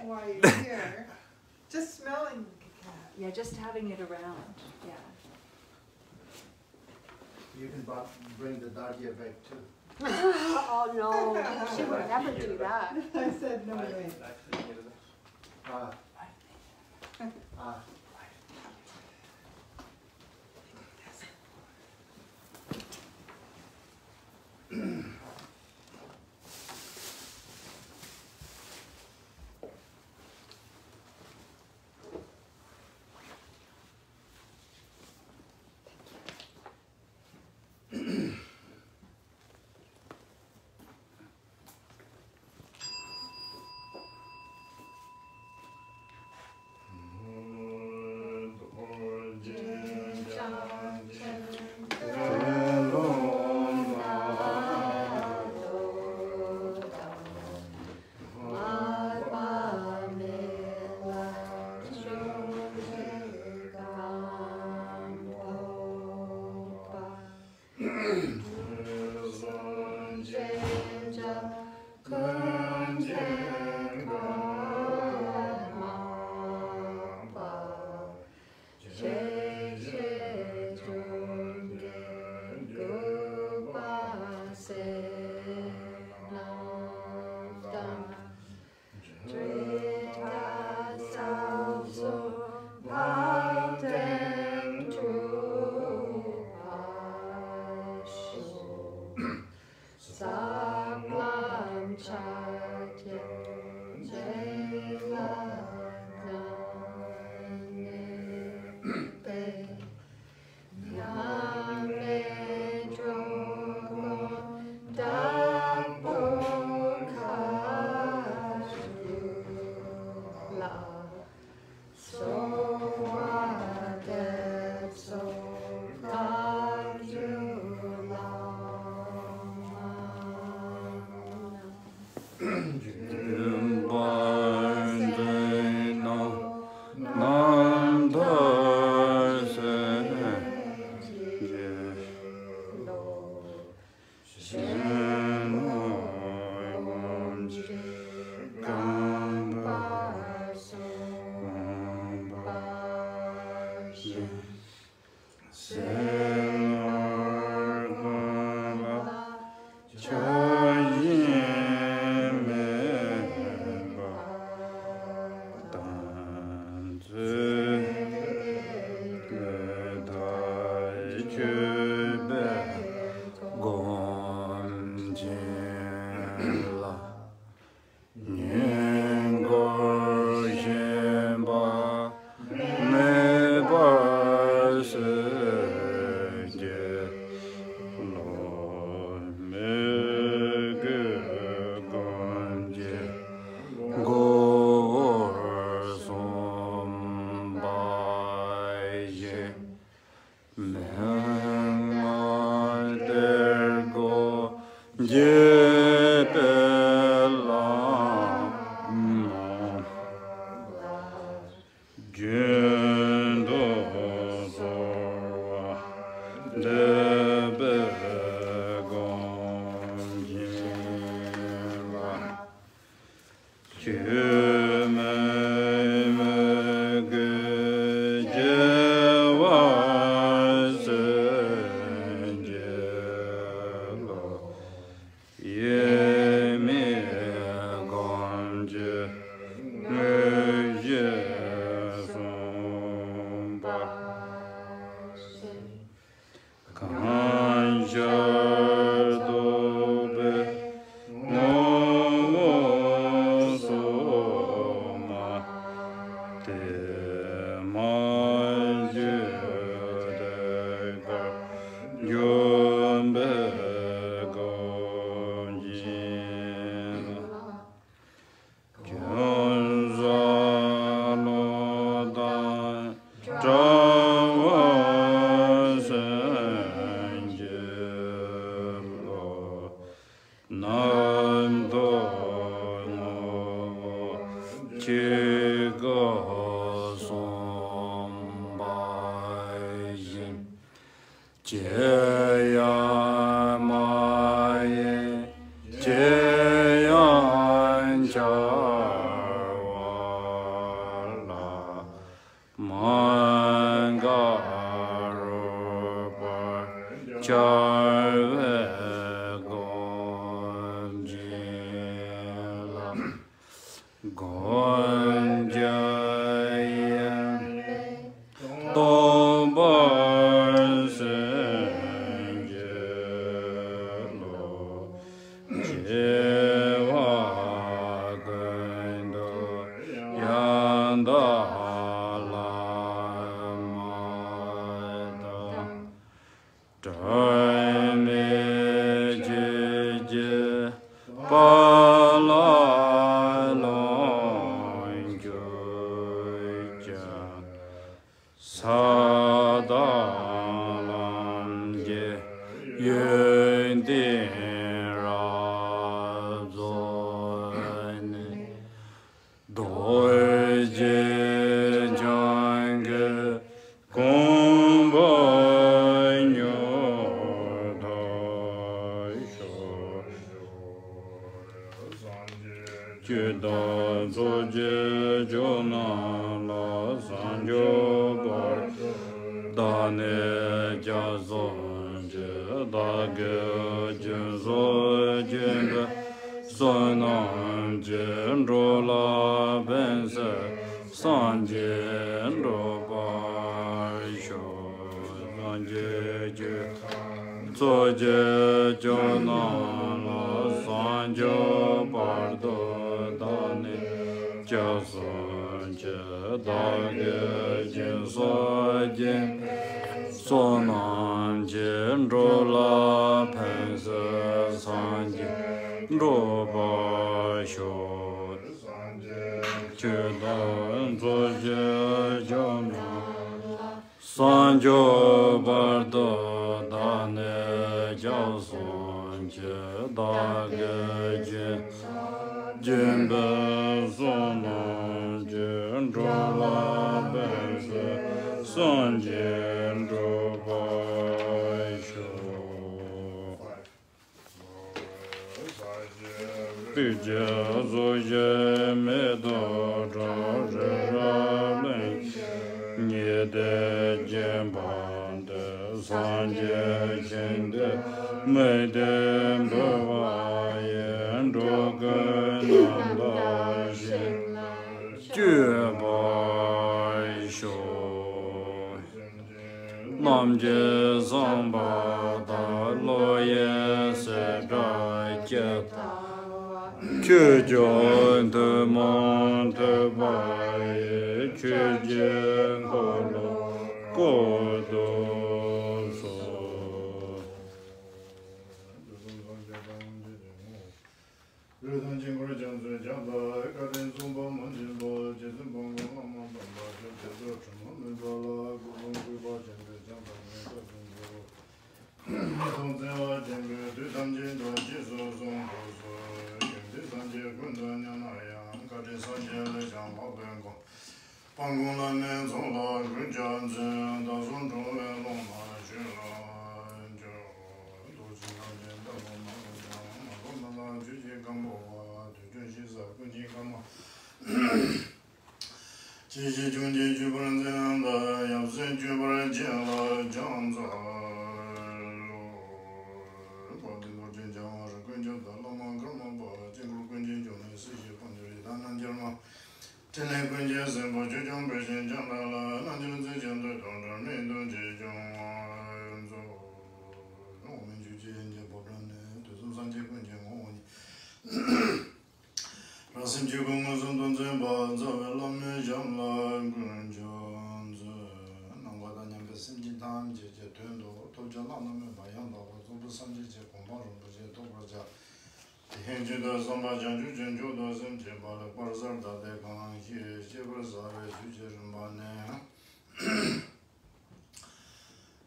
while you're here. Just smelling like a cat. Yeah, just having it around. Yeah. You can bring the Dardia back too. Oh no, she would never do that. I said no way.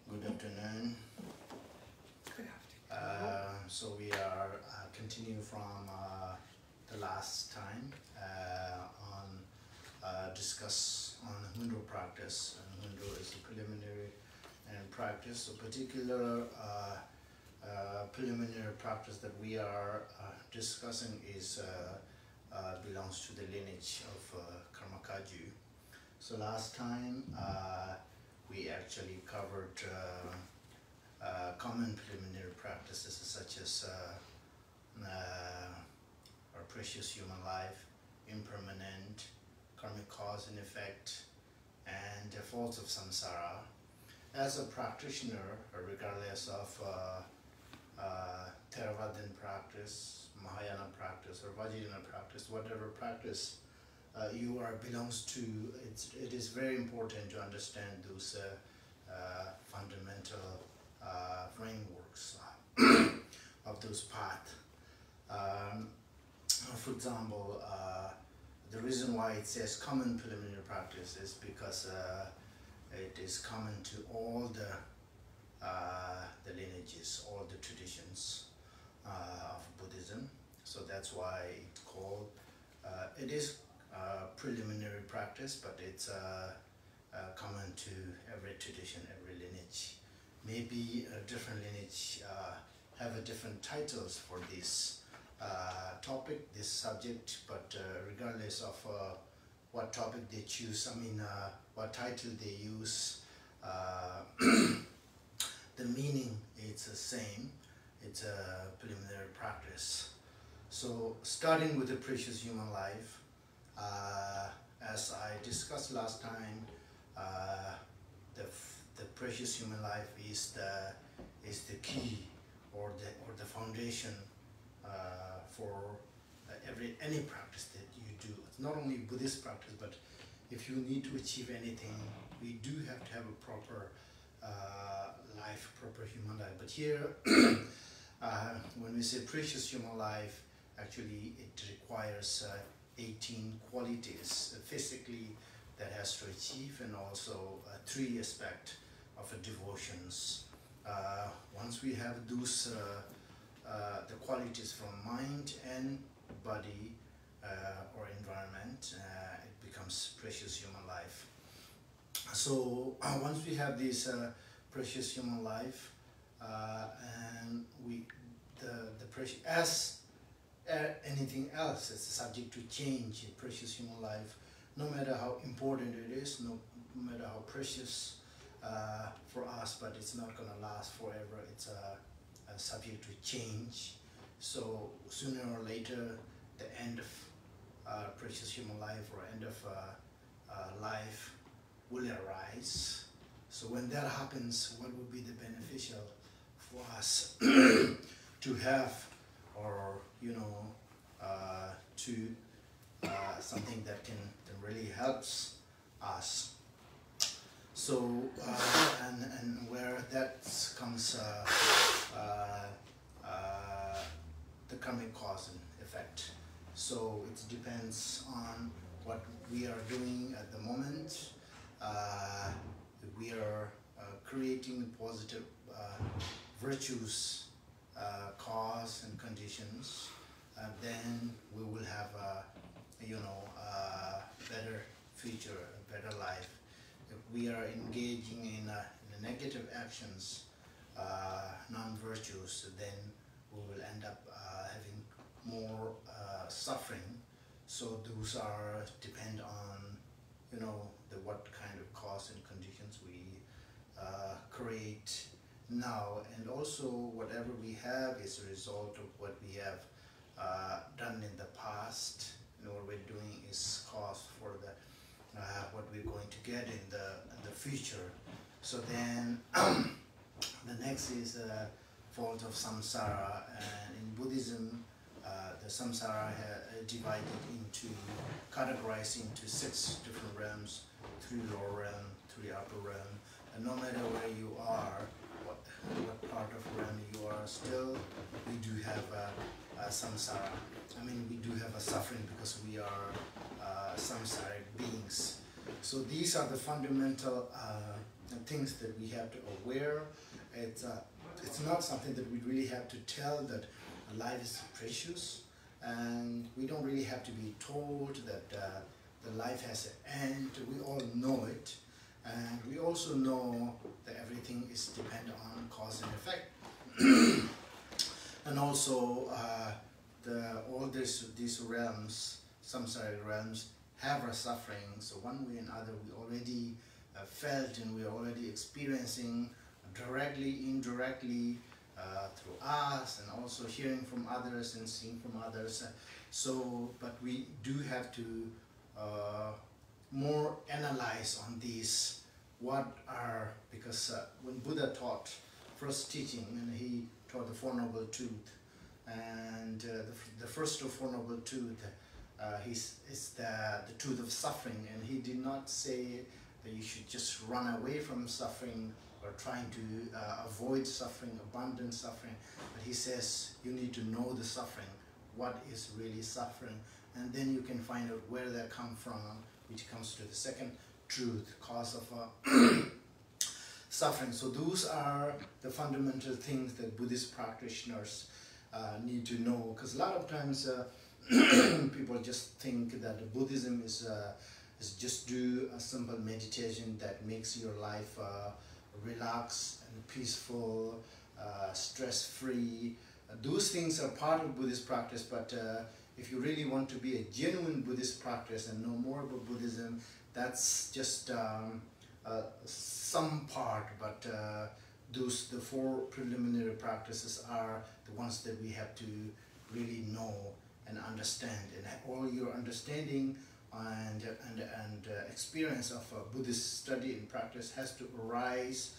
Good afternoon. So we are continuing from the last time on discuss on Ngondro practice. And Ngondro is a preliminary and practice. So particular preliminary practice that we are discussing is belongs to the lineage of Karmakaju. So last time we actually covered common preliminary practices such as our precious human life, impermanence, cause and effect, and the faults of samsara. As a practitioner, regardless of Theravadan practice, Mahayana practice, or Vajrayana practice, whatever practice you belongs to, it is very important to understand those fundamental frameworks of those paths. For example, the reason why it says common preliminary practice is because it is common to all the lineages, all the traditions of Buddhism. So that's why it's called, it is preliminary practice, but it's common to every tradition, every lineage. Maybe a different lineage have a different titles for this topic, this subject, but regardless of what topic they choose, I mean what title they use, the meaning is the same. It's a preliminary practice. So starting with the precious human life, as I discussed last time, the precious human life is the key or the foundation for any practice that you do. It's not only Buddhist practice, but if you need to achieve anything, we do have to have a proper life, proper human life. But here, when we say precious human life, actually it requires 18 qualities physically that has to achieve, and also 3 aspects of devotions. Once we have those the qualities from mind and body or environment, it becomes precious human life. So once we have this precious human life, and the precious, as anything else, is subject to change. In precious human life, no matter how important it is, no matter how precious for us, but it's not going to last forever. It's subject to change. So sooner or later, the end of precious human life or end of life will arise. So when that happens, what would be the beneficial for us to have, or to something that can really helps us. So and where that comes the karmic cause and effect. So it depends on what we are doing at the moment. If we are creating positive virtues, cause and conditions, then we will have a better future, a better life. If we are engaging in negative actions, non-virtues, then we will end up having more suffering. So those are depend on what kind of cause and conditions we create now, and also whatever we have is a result of what we have done in the past, and what we're doing is cause for the what we're going to get in the future. So then the next is fault of samsara, and in Buddhism the samsara divided into, categorized into 6 different realms: 3 lower realm, 3 upper realm, and no matter where you are, what part of realm you are, still we do have a samsara. I mean, we do have a suffering because we are samsaric beings. So these are the fundamental things that we have to aware. It's not something that we really have to tell that life is precious, and we don't really have to be told that the life has an end. We all know it, and we also know that everything is dependent on cause and effect. And also all these realms, samsaric realms, have a suffering. So one way or another, we already felt, and we're already experiencing directly, indirectly, through us, and also hearing from others and seeing from others. So, but we do have to more analyze on these, what are, because when Buddha taught first teaching, and he taught the Four Noble Truth, and the first of Four Noble Truth is the truth of suffering, and he did not say that you should just run away from suffering or trying to avoid suffering, abandon suffering, but he says you need to know the suffering, what is really suffering, and then you can find out where they come from, which comes to the second truth, cause of suffering. So those are the fundamental things that Buddhist practitioners need to know, because a lot of times people just think that Buddhism is just do a simple meditation that makes your life relaxed and peaceful, stress-free. Those things are part of Buddhist practice, but if you really want to be a genuine Buddhist practice and know more about Buddhism, that's just some part, but the four preliminary practices are the ones that we have to really know and understand, and all your understanding and experience of Buddhist study and practice has to arise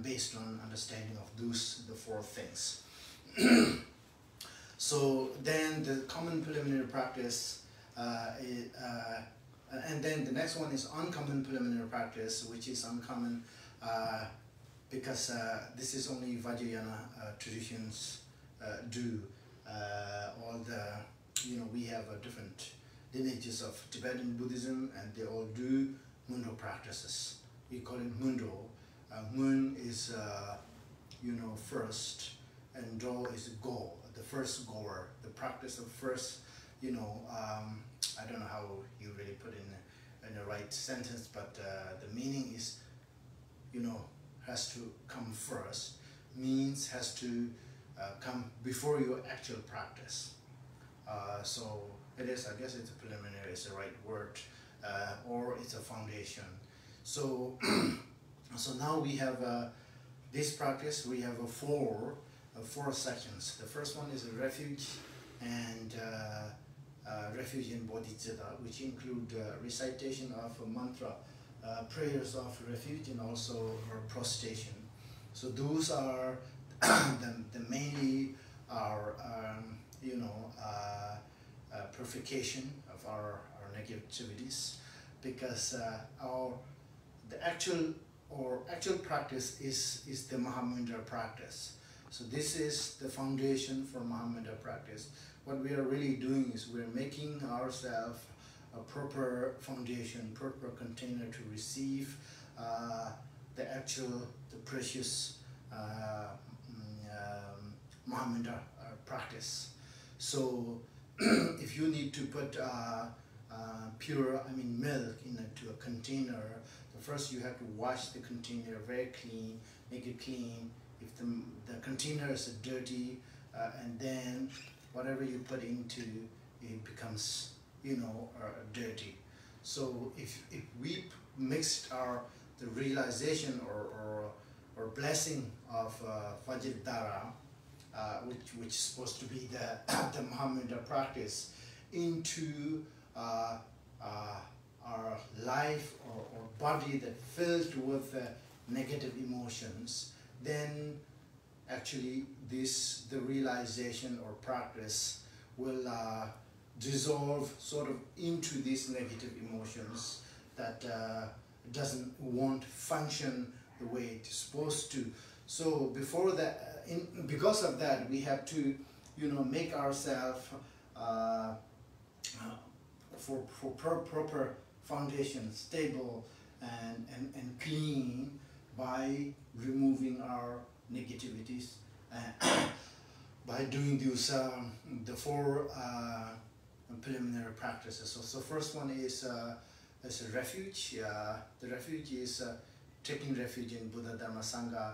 based on understanding of the four things. So then the common preliminary practice, and then the next one is uncommon preliminary practice, which is uncommon because this is only Vajrayana traditions do. All the, we have different lineages of Tibetan Buddhism, and they all do Ngondro practices. We call it Ngondro. Ngun is, first, and Do is goal, the first goer, the practice of first, I don't know how you really put in the right sentence, but the meaning is, has to come first, means has to come before your actual practice. So it is, I guess it's a preliminary, it's the right word, or it's a foundation. So, so now we have this practice, we have four sections. The first one is a refuge and refuge in bodhicitta, which include recitation of a mantra, prayers of refuge, and also prostration. So those are the mainly our purification of our negativities, because the actual practice is the Mahamudra practice. So this is the foundation for Mahamudra practice. What we are really doing is we're making ourselves a proper foundation, proper container to receive the precious Mahamudra practice. So if you need to put milk into a container, first you have to wash the container very clean, make it clean. If the container is dirty, and then whatever you put into it becomes dirty. So if we mixed the realization or blessing of Vajradhara, which is supposed to be the Mahamudra practice, into our life or body that filled with negative emotions, then actually the realization or practice will dissolve sort of into these negative emotions that won't function the way it's supposed to. So before that, because of that, we have to make ourselves for proper foundation, stable and clean, by removing our negativities, by doing these the four preliminary practices. So first one is a refuge. The refuge is taking refuge in Buddha, Dharma, Sangha,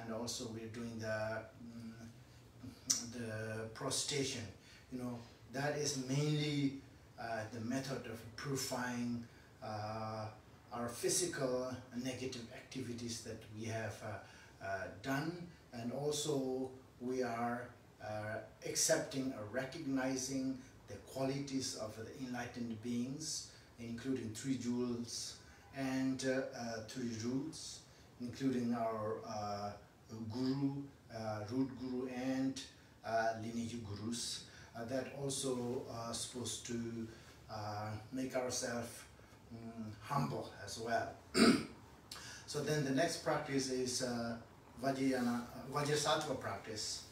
and also we're doing the prostration. That is mainly the method of purifying our physical negative activities that we have done, and also we are accepting or recognizing the qualities of the enlightened beings, including 3 jewels and 3 roots, including our guru, root guru, and lineage gurus. That also supposed to make ourselves humble as well. So then the next practice is Vajrasattva practice.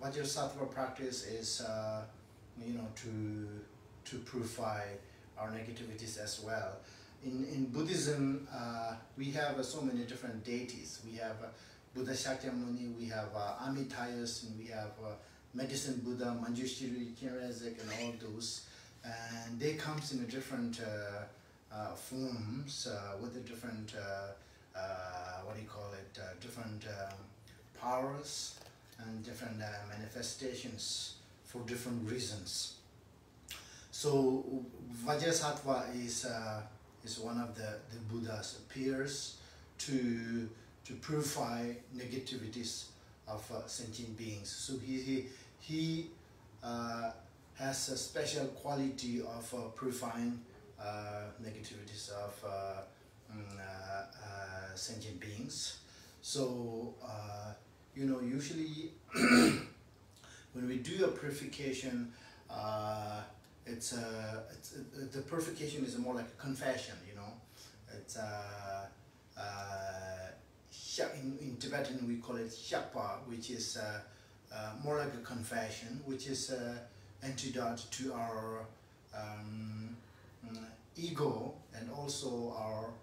Vajrasattva practice is to purify our negativities as well. In Buddhism, we have so many different deities. We have Buddha Shakyamuni, we have Amitayus, and we have Medicine Buddha, Manjushri, Kinrezek, and all those. And they comes in a different forms with a different different powers and different manifestations for different reasons. So Vajrasattva is one of the Buddha's peers to purify negativities of sentient beings. So he has a special quality of purifying negativities of sentient beings. So usually when we do a purification, the purification is more like a confession. It's in Tibetan we call it shakpa, which is more like a confession, which is antidote to our ego and also our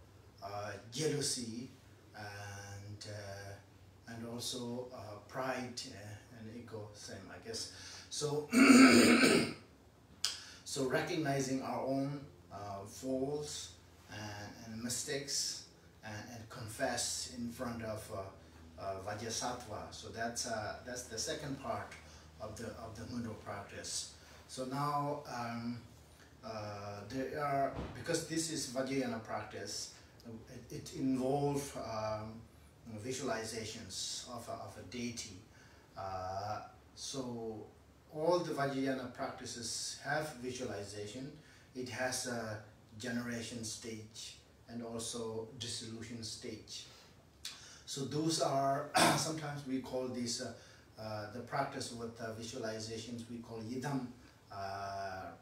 jealousy and also pride and ego, same I guess. So so recognizing our own faults and mistakes and confess in front of Vajrasattva. So that's the second part of the Ngondro practice. So now there are, because this is Vajrayana practice, it involves visualizations of a deity. So all the Vajrayana practices have visualization. It has a generation stage and also dissolution stage. So those are sometimes we call this the practice with visualizations we call yidam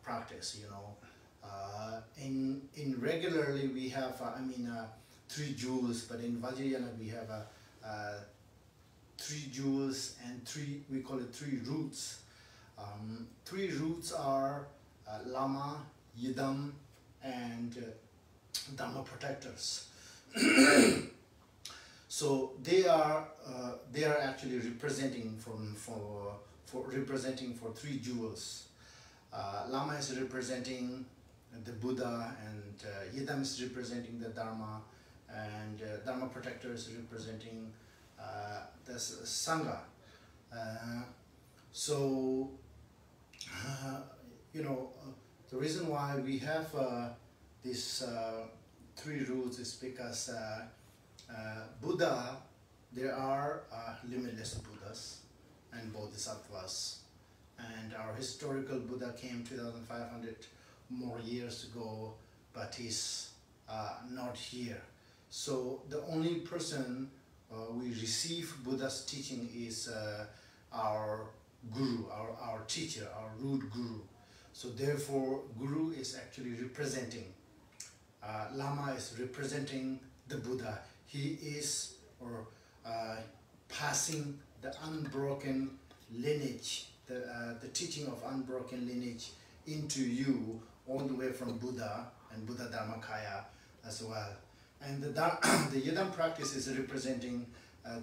practice. In regularly we have 3 jewels, but in Vajrayana we have 3 jewels and we call it 3 roots. 3 roots are Lama, Yidam, and Dharma protectors. So they are actually representing for 3 jewels. Lama is representing the Buddha, and Yidam is representing the Dharma, and Dharma protector is representing the Sangha. The reason why we have these 3 roots is because Buddha, there are limitless Buddhas and Bodhisattvas, and our historical Buddha came 2,500 more years ago, but he's not here. So the only person we receive Buddha's teaching is our guru, our teacher, our root guru. So therefore guru is actually representing, Lama is representing the Buddha. He is passing the unbroken lineage, the teaching of unbroken lineage into you, all the way from Buddha and Buddha Dharmakaya as well. And the Yidam practice is representing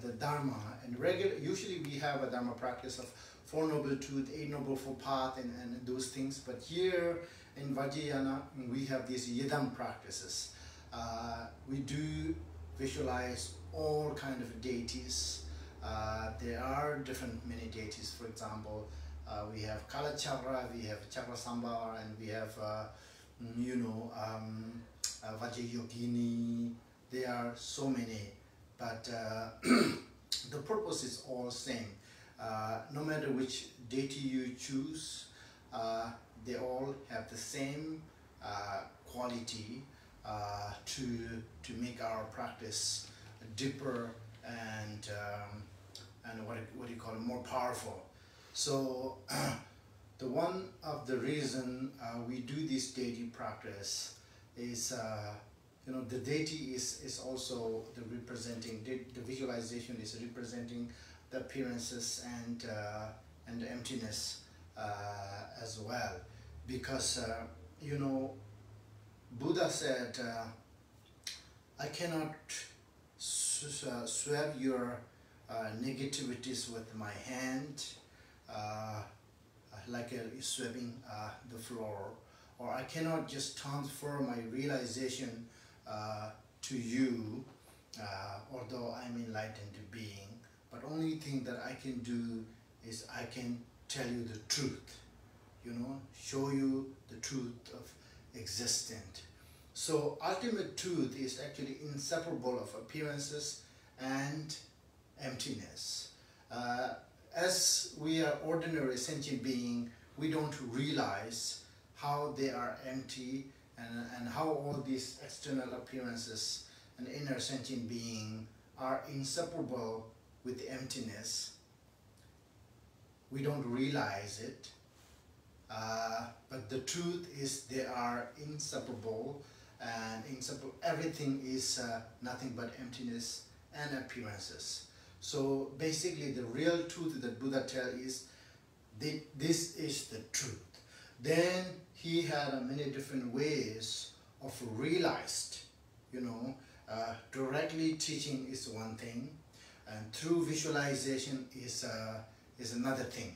the Dharma, and usually we have a Dharma practice of 4 Noble Truth, 8 Noble Four Path, and those things. But here in Vajrayana, we have these Yidam practices. We do visualize all kind of deities. There are many deities. For example, we have Kalachakra, we have Chakrasambhara, and we have Vajrayogini. There are so many, but the purpose is all same. No matter which deity you choose, they all have the same quality to make our practice deeper and what do you call it, more powerful. So the one of the reason we do this deity practice is the deity is also the representing, the visualization is representing the appearances and the emptiness as well, because Buddha said, I cannot swab your negativities with my hand, like sweeping the floor, or I cannot just transfer my realization to you, although I'm enlightened being. But only thing that I can do is I can tell you the truth, show you the truth of existence. So ultimate truth is actually inseparable of appearances and emptiness. As we are ordinary sentient being, we don't realize how they are empty and how all these external appearances and inner sentient being are inseparable with emptiness. We don't realize it, but the truth is they are inseparable, and inseparable. Everything is nothing but emptiness and appearances. So basically the real truth that Buddha tells is this is the truth. Then he had many different ways of realized, directly teaching is one thing, and through visualization is another thing.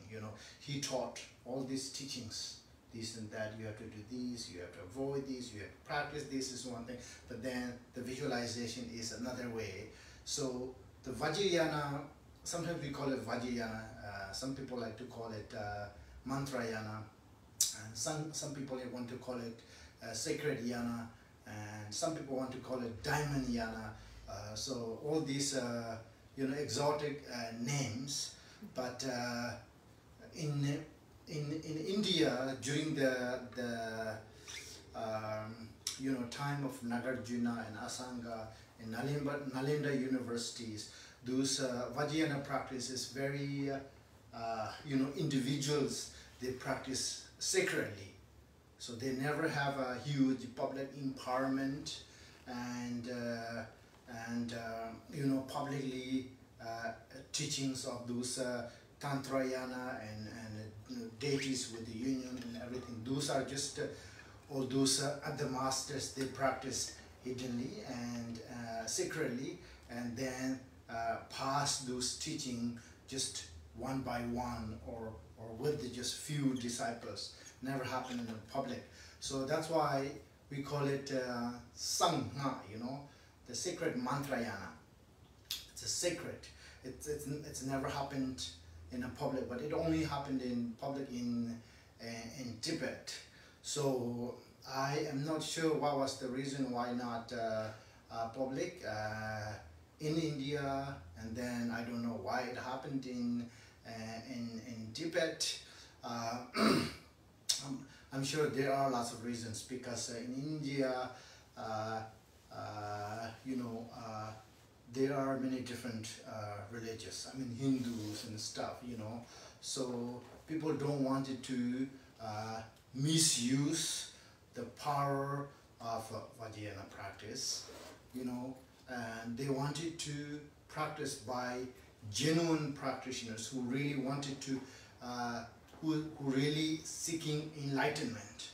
He taught all these teachings, this and that, you have to do this, you have to avoid this, you have to practice this is one thing, but then the visualization is another way. So the Vajrayana, sometimes we call it Vajrayana, some people like to call it Mantrayana, and some people want to call it Sacred Yana, and some people want to call it Diamond Yana. So all these exotic names, but in India during the time of Nagarjuna and Asanga and Nalanda universities, those Vajrayana practice is very individuals, they practice sacredly, so they never have a huge public empowerment and publicly teachings of those Tantrayana and deities with the union and everything. Those are just all those other masters, they practice hiddenly and secretly, and then pass those teaching just one by one or with just few disciples. Never happen in the public. So that's why we call it Sangha, the sacred Mantrayana. It's a sacred. It's never happened in a public, but it only happened in public in Tibet. So I am not sure what was the reason why not public in India, and then I don't know why it happened in Tibet. I'm sure there are lots of reasons, because in India, there are many different religions. I mean, Hindus and stuff, So people don't want it to misuse the power of Vajrayana practice, and they wanted to practice by genuine practitioners who really wanted to, who really seeking enlightenment.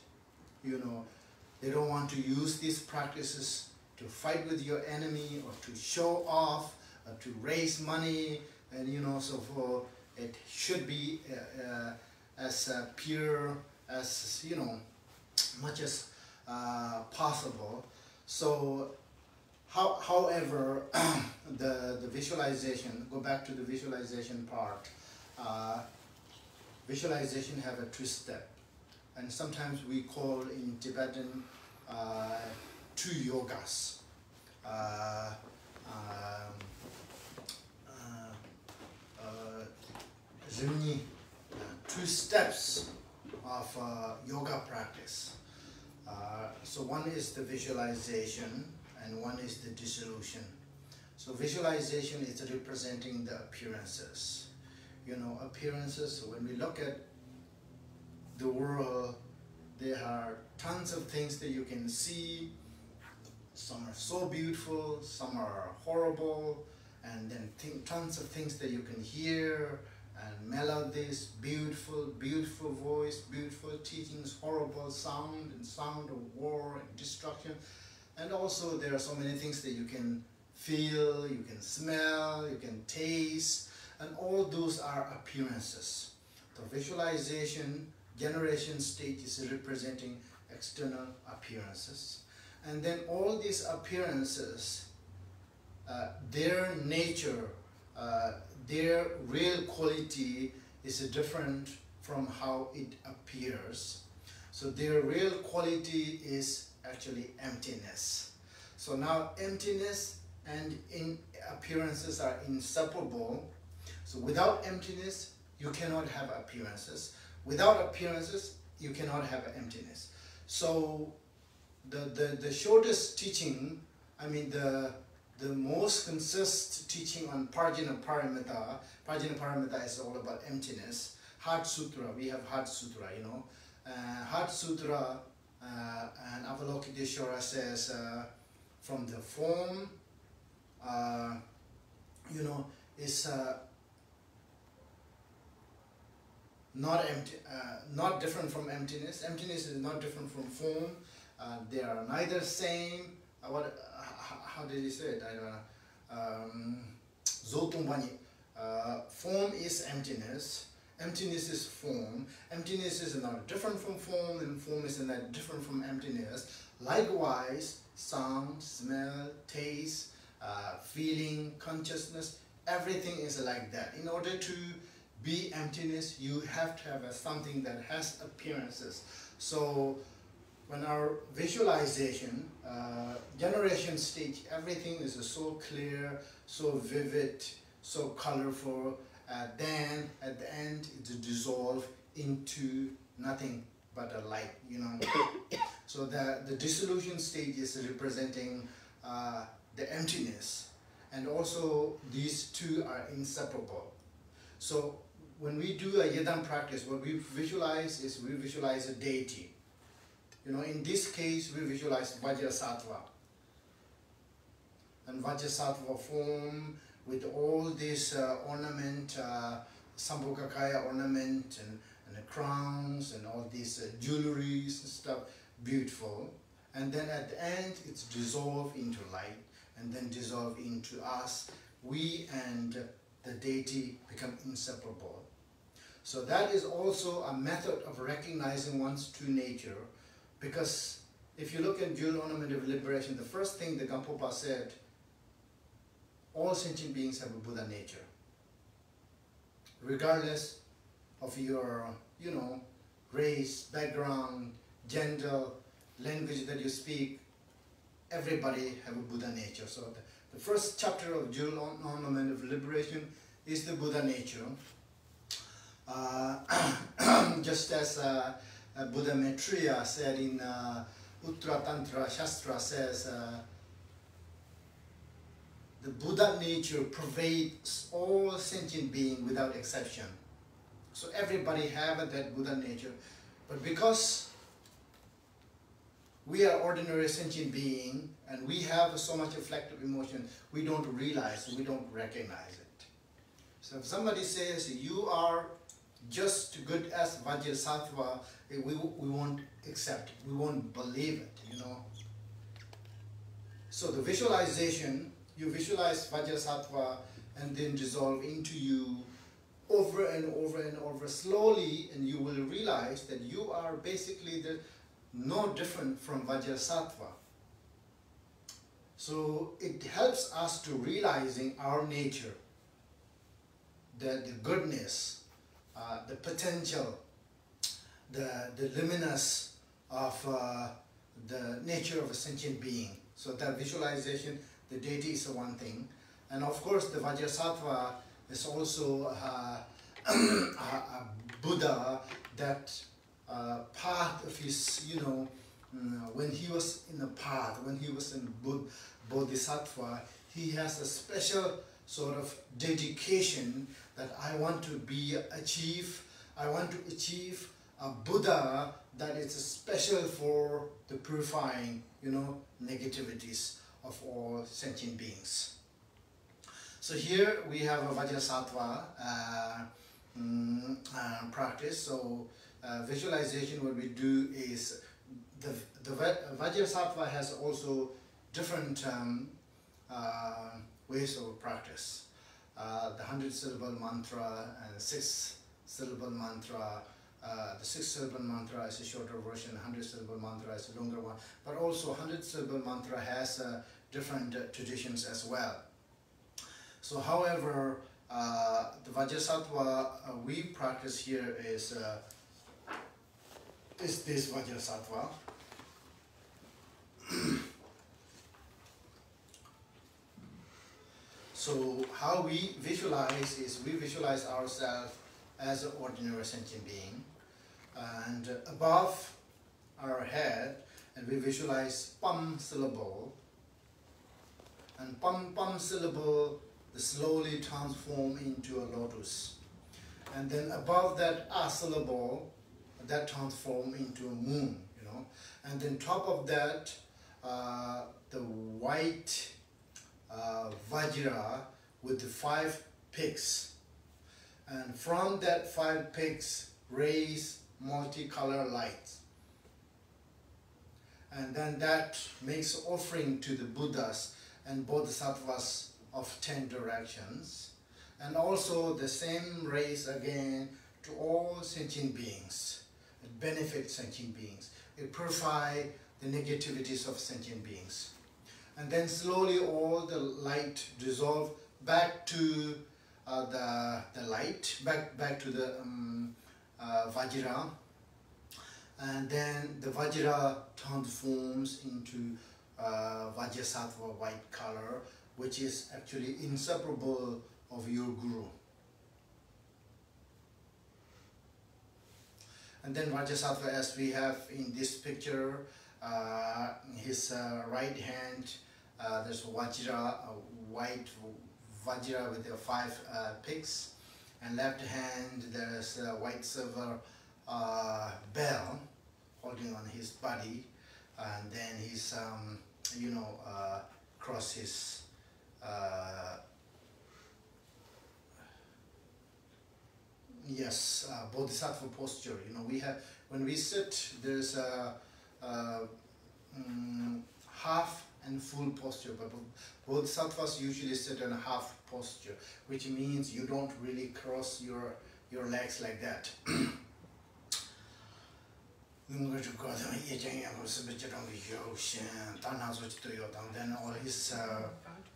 They don't want to use these practices to fight with your enemy or to show off or to raise money, and so forth. It should be as pure as much as possible. So however, the visualization, go back to the visualization part, visualization have a two-step, and sometimes we call in Tibetan two yogas. Two steps of yoga practice. So one is the visualization and one is the dissolution. So visualization is representing the appearances. You know, appearances, when we look at the world, there are tons of things that you can see. Some are so beautiful, some are horrible, and then tons of things that you can hear, and melodies, beautiful, beautiful voice, beautiful teachings, horrible sound, and sound of war and destruction. And also there are so many things that you can feel, you can smell, you can taste, and all those are appearances. The visualization generation stage is representing external appearances. And then all these appearances, their nature, their real quality is different from how it appears. So their real quality is actually emptiness. So now emptiness and appearances are inseparable. So without emptiness, you cannot have appearances. Without appearances, you cannot have emptiness. So the shortest teaching, I mean the most consist teaching on Parjana Paramita. Parjana Paramita is all about emptiness. Heart Sutra, we have Heart Sutra, you know. Heart Sutra and Avalokiteshvara says from the form, you know, is not empty, not different from emptiness. Emptiness is not different from form. They are neither same. How did he say it? I don't know. Form is emptiness. Emptiness is form. Emptiness is not different from form, and form is not different from emptiness. Likewise, sound, smell, taste, feeling, consciousness, everything is like that. In order to be emptiness, you have to have something that has appearances. So when our visualization, generation stage, everything is so clear, so vivid, so colorful, then at the end it dissolves into nothing but a light, you know. So the dissolution stage is representing the emptiness, and also these two are inseparable. So when we do a yidam practice, what we visualize is we visualize a deity. You know, in this case, we visualize Vajrasattva. And Vajrasattva form with all this ornament, Sambhogakaya ornament and the crowns and all these jewelries and stuff, beautiful. And then at the end, it's dissolved into light and then dissolved into us. We and the deity become inseparable. So that is also a method of recognizing one's true nature. Because if you look at Jewel Ornament of Liberation, the first thing the Gampopa said, all sentient beings have a Buddha nature. Regardless of your, you know, race, background, gender, language that you speak, everybody have a Buddha nature. So the first chapter of Jewel Ornament of Liberation is the Buddha nature. Just as Buddha Maitreya said in Uttra Tantra Shastra says, the Buddha nature pervades all sentient beings without exception. So everybody have that Buddha nature. But because we are ordinary sentient beings and we have so much reflective emotion, we don't realize, we don't recognize it. So if somebody says you are just good as Vajrasattva, we won't accept it, we won't believe it, you know. So the visualization, you visualize Vajrasattva and then dissolve into you over and over and over slowly, and you will realize that you are basically no different from Vajrasattva. So it helps us to realizing our nature, the goodness, the potential, the luminous of the nature of a sentient being. So that visualization, the deity is one thing. And of course the Vajrasattva is also a Buddha, that part of his, you know, when he was in the path, when he was in Bodhisattva, he has a special sort of dedication that I want to achieve a Buddha that is special for the purifying, negativities of all sentient beings. So here we have a Vajrasattva practice. So visualization, what we do is the Vajrasattva has also different ways of practice. The 100-syllable mantra and 6-syllable mantra. The 6-syllable mantra is a shorter version, 100-syllable mantra is a longer one. But also 100-syllable mantra has different traditions as well. So however, the Vajrasattva we practice here is this Vajrasattva. So how we visualize is we visualize ourselves as an ordinary sentient being, and above our head, and we visualize pam syllable, and pam syllable slowly transform into a lotus, and then above that a syllable that transform into a moon, and then top of that the white Vajra with the 5 peaks, and from that 5 peaks raise multicolor lights, and then that makes offering to the Buddhas and Bodhisattvas of 10 directions, and also the same rays again to all sentient beings. It benefits sentient beings. It purifies the negativities of sentient beings. And then slowly all the light dissolve back to the light, back to the Vajra, and then the Vajra transforms into Vajrasattva white color, which is actually inseparable of your Guru. And then Vajrasattva, as we have in this picture, his right hand, there's Vajra, a white Vajra with the 5 peaks, and left hand there's a white silver bell holding on his body, and then he's cross his Bodhisattva posture. We have, when we sit, there's a half and full posture, but Bodhisattvas usually sit in a half posture, which means you don't really cross your legs like that. Then all his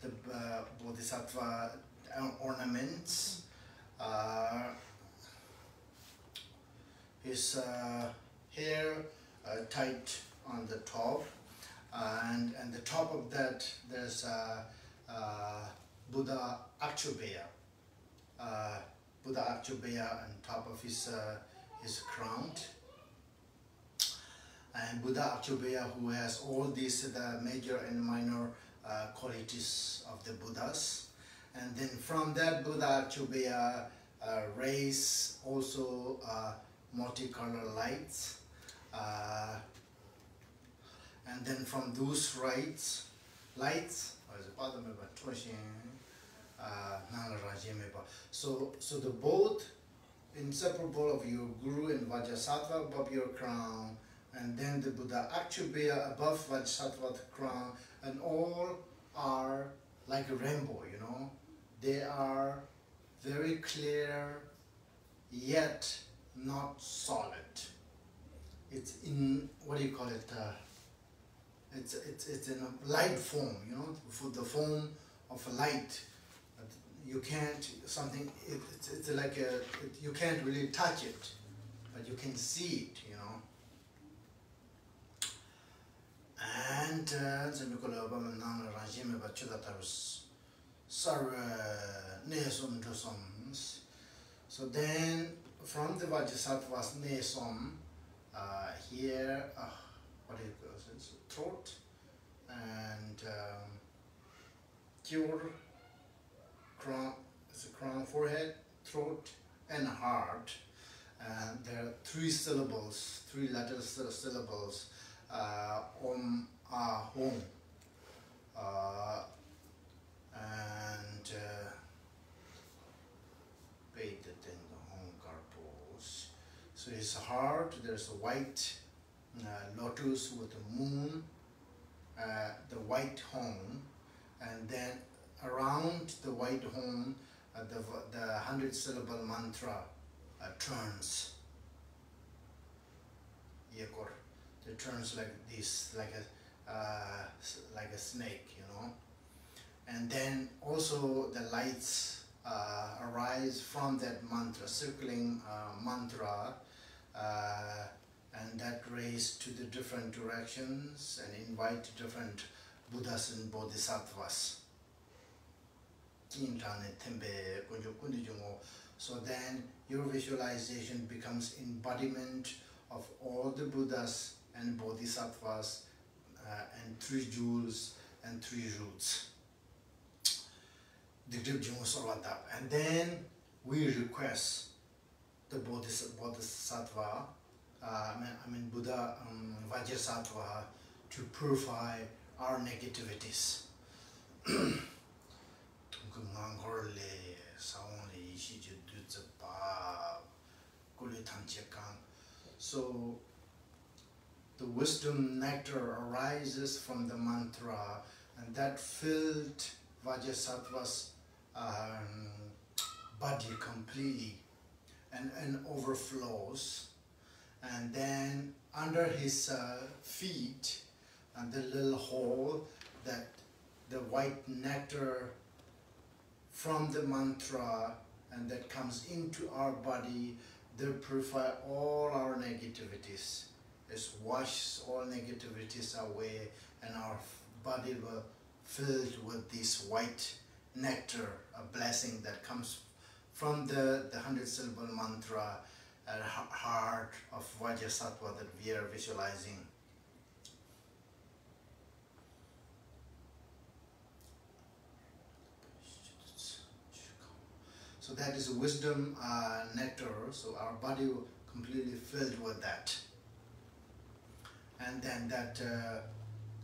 the Bodhisattva ornaments, his hair tied on the top, and the top of that there's Buddha Akshobhya. Buddha Akshobhya on top of his crown. And Buddha Akshobhya, who has all these the major and minor qualities of the Buddhas. And then from that Buddha Akshobhya rays also multicolor lights. And then from those lights, so the both inseparable of your Guru and Vajrasattva above your crown, and then the Buddha Akshobhya above Vajrasattva crown, and all are like a rainbow, They are very clear, yet not solid. It's in, what do you call it? It's in a light form, for the form of a light. You can't, it's like you can't really touch it, but you can see it, And so then from the Vajrasattva's nesom, here, what do you call it? Throat and cure, crown, forehead, throat, and heart. And there are 3 syllables, 3 letter syllables. Om, ah, home. And Beta then the home pose. So it's heart. There's a white lotus with the moon, the white home, and then around the white home, the 100-syllable mantra turns. Yekor. It turns like this, like a snake, you know. And then also the lights arise from that mantra, circling mantra, and that raise to the different directions and invite different Buddhas and Bodhisattvas. So then your visualization becomes embodiment of all the Buddhas and Bodhisattvas and 3 jewels and 3 roots. And then we request the Bodhisattva, Buddha Vajrasattva, to purify our negativities. So the wisdom nectar arises from the mantra, and that filled Vajrasattva's body completely and overflows. And then under his feet, and the little hole, that the white nectar from the mantra and that comes into our body, they purify all our negativities. It washes all negativities away, and our body will filled with this white nectar, a blessing that comes from the 100-syllable mantra at the heart of Vajrasattva that we are visualizing. So that is wisdom nectar, so our body will completely filled with that. And then that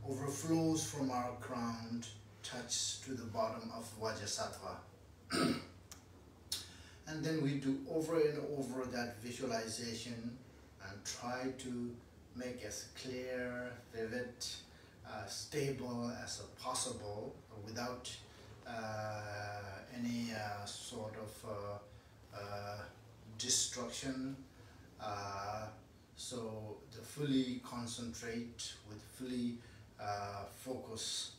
overflows from our crown, touches to the bottom of Vajrasattva. And then we do over and over that visualization and try to make as clear, vivid, stable as possible without any sort of destruction. So to fully concentrate with fully focus.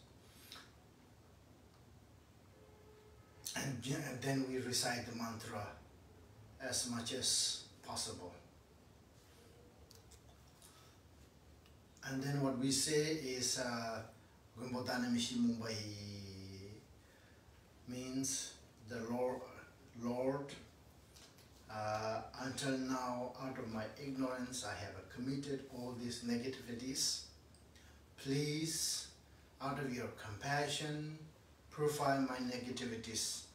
And then we recite the mantra as much as possible. And then what we say is Gumbodana Mishi Mumbai, means the Lord, until now, out of my ignorance, I have committed all these negativities. Please, out of your compassion, purify my negativities.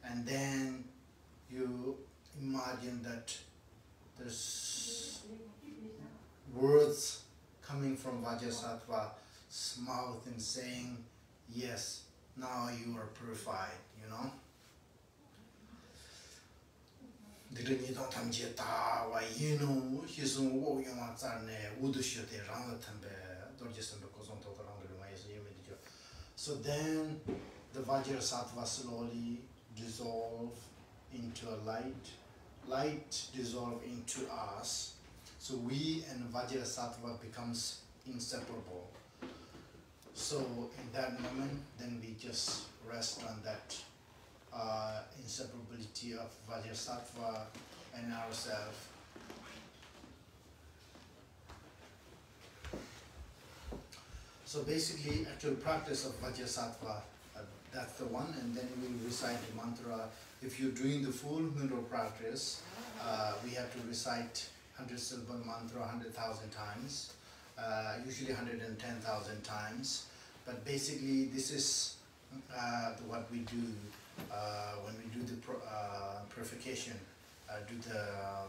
And then you imagine that there's words coming from Vajrasattva's mouth and saying, yes, now you are purified, you know. So then the Vajrasattva slowly dissolve into a light dissolve into us. So we and Vajrasattva becomes inseparable. So in that moment, then we just rest on that inseparability of Vajrasattva and ourselves. So basically, actual practice of Vajrasattva, that's the one, and then we recite the mantra. If you're doing the full Ngondro practice, we have to recite 100-syllable mantra 100,000 times. usually 110,000 times. But basically, this is what we do when we do the purification, do the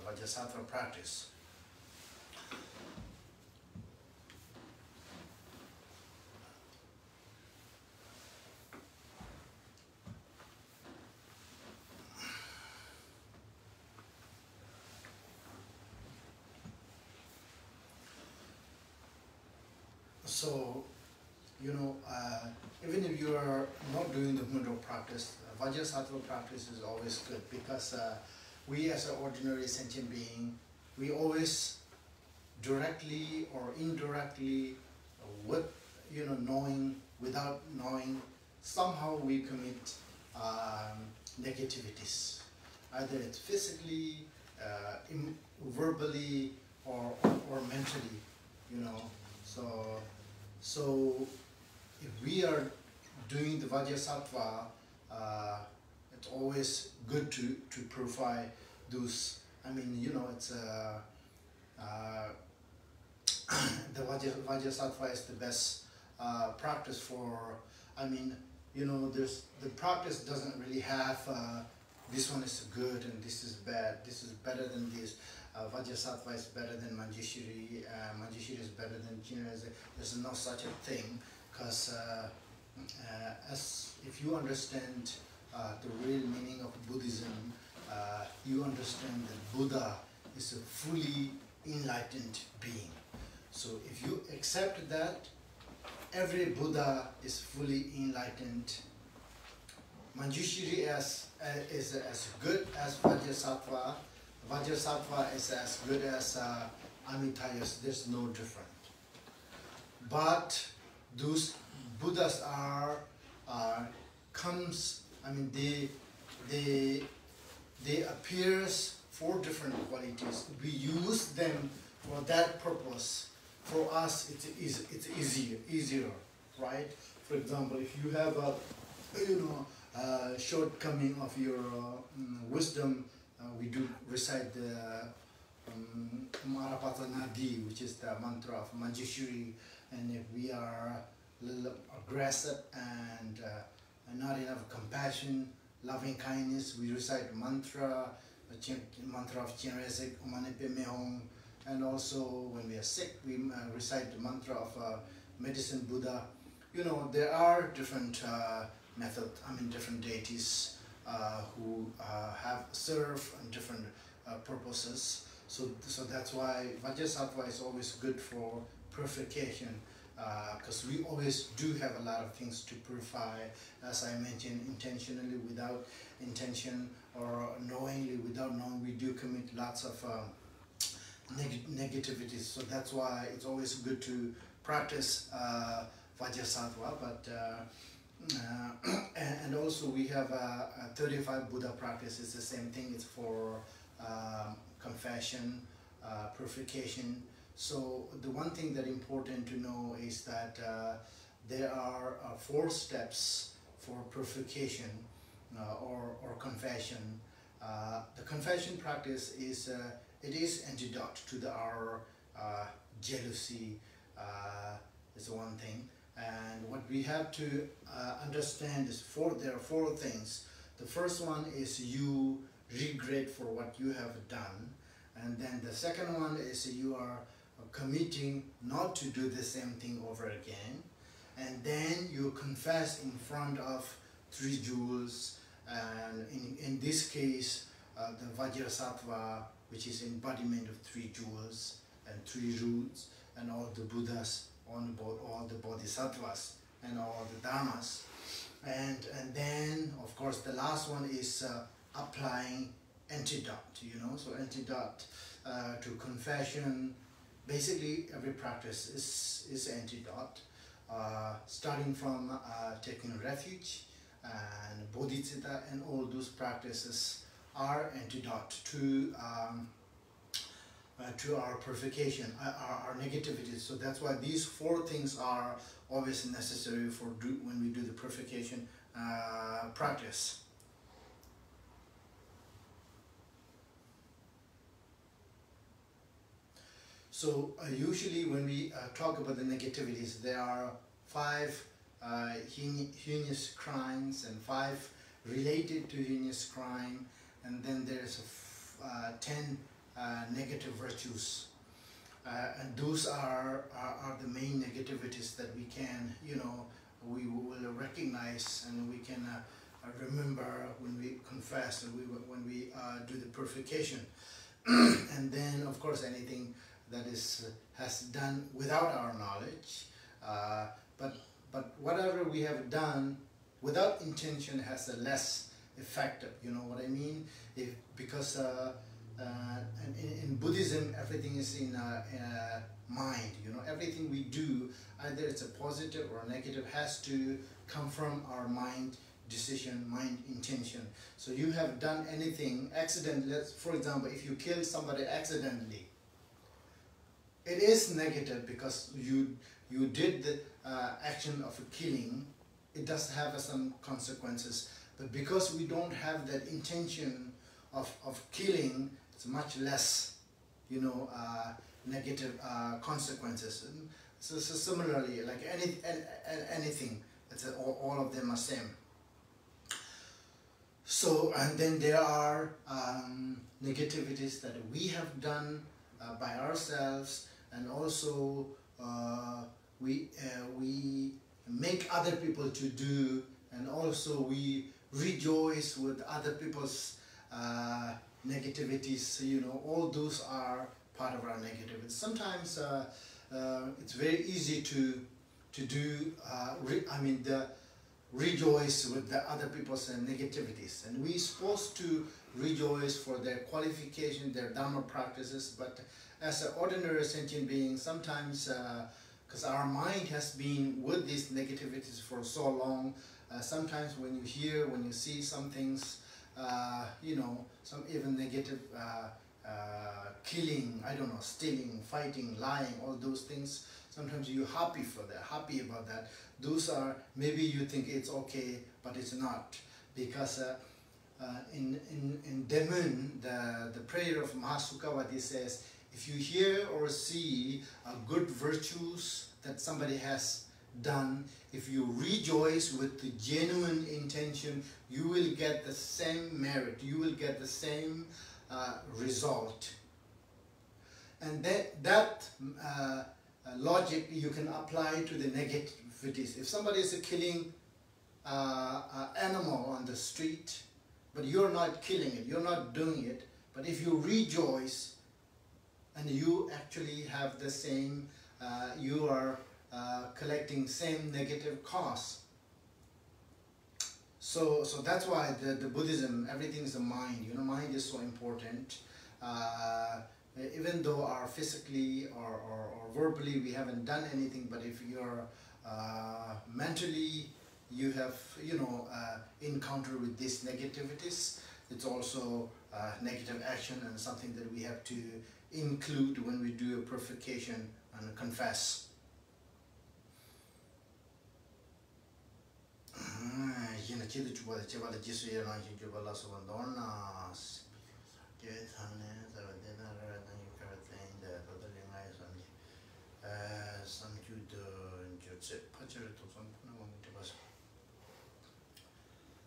Vajrasattva practice. So, you know, even if you are not doing the Ngondro practice, Vajrasattva practice is always good, because we as an ordinary sentient being, we always directly or indirectly, with, you know, knowing, without knowing, somehow we commit negativities. Either it's physically, verbally, or mentally, you know. So if we are doing the Vajrasattva, it's always good to purify those. I mean, you know, it's the Vajrasattva is the best practice for. I mean, you know, the practice doesn't really have this one is good and this is bad. This is better than this. Vajrasattva is better than Manjushri. Manjushri is better than Jinreze. There's no such a thing, because as if you understand the real meaning of Buddhism, you understand that Buddha is a fully enlightened being. So if you accept that every Buddha is fully enlightened, Manjushri is as good as Vajrasattva. Vajrasattva is as good as Amitayas. There's no different. But those Buddhas I mean, they appears for different qualities. We use them for that purpose. For us, it's easier, right? For example, if you have a shortcoming of your wisdom, we do recite the Marapatanadi, which is the mantra of Manjushri. And if we are a little aggressive and not enough compassion, loving kindness, we recite mantra of Chinresik, Umanepe Mehong. And also when we are sick, we recite the mantra of Medicine Buddha. You know, there are different methods, I mean different deities who have served different purposes. So that's why Vajrasattva is always good for purification, because we always do have a lot of things to purify, as I mentioned, intentionally, without intention, or knowingly, without knowing. We do commit lots of negativities. So that's why it's always good to practice Vajrasattva. But and also we have 35 Buddha practices. The same thing. It's for confession, purification. So the one thing that important to know is that there are 4 steps for purification or confession. The confession practice is it is antidote to our jealousy. Is one thing. And what we have to understand is there are 4 things. The first one is you regret for what you have done. And then the second one is you are committing not to do the same thing over again. And then you confess in front of 3 jewels. And in this case, the Vajrasattva, which is embodiment of 3 jewels and 3 roots, and all the Buddhas, on board all the Bodhisattvas and all the Dharmas. And then, of course, the last one is applying antidote, you know. So antidote to confession. Basically, every practice is antidote. Starting from taking refuge and bodhicitta, and all those practices are antidote to our purification, our negativities. So that's why these 4 things are always necessary for when we do the purification practice. So usually when we talk about the negativities, there are 5 heinous crimes and 5 related to heinous crime, and then there's 10 negative virtues. And those are the main negativities that we can, we will recognize and we can remember when we confess and when we do the purification. And then, of course, anything that has done without our knowledge, but whatever we have done without intention has a less effect. You know what I mean? Because in Buddhism, everything is in mind. Everything we do, either it's a positive or a negative, has to come from our mind decision, mind intention. So you have done anything accidentally. For example, if you killed somebody accidentally, it is negative because you did the action of a killing. It does have some consequences, but because we don't have that intention of killing, it's much less, negative consequences. And so similarly, like anything, all of them are same. So, and then there are negativities that we have done by ourselves, and also we make other people to do, and also we rejoice with other people's negativities. All those are part of our negativities. Sometimes it's very easy to do. Rejoice with the other people's negativities, and we're supposed to rejoice for their qualification, their dharma practices. But as an ordinary sentient being, sometimes because our mind has been with these negativities for so long, sometimes when you see some things, some even negative killing, I don't know, stealing, fighting, lying, all those things, sometimes you're happy about that. Those are, maybe you think it's okay, but it's not. Because in Demun, the prayer of Mahasukhavati says, if you hear or see good virtues that somebody has done, if you rejoice with the genuine intention, you will get the same merit, you will get the same result. And that logic you can apply to the negativities. If somebody is killing an animal on the street, but you're not killing it, you're not doing it, but if you rejoice and you actually have the same, you are collecting same negative cause. So that's why the Buddhism, everything is a mind. Mind is so important. Even though our physically or verbally we haven't done anything, but if you're mentally you have encounter with these negativities, it's also negative action and something that we have to include when we do a purification and confess.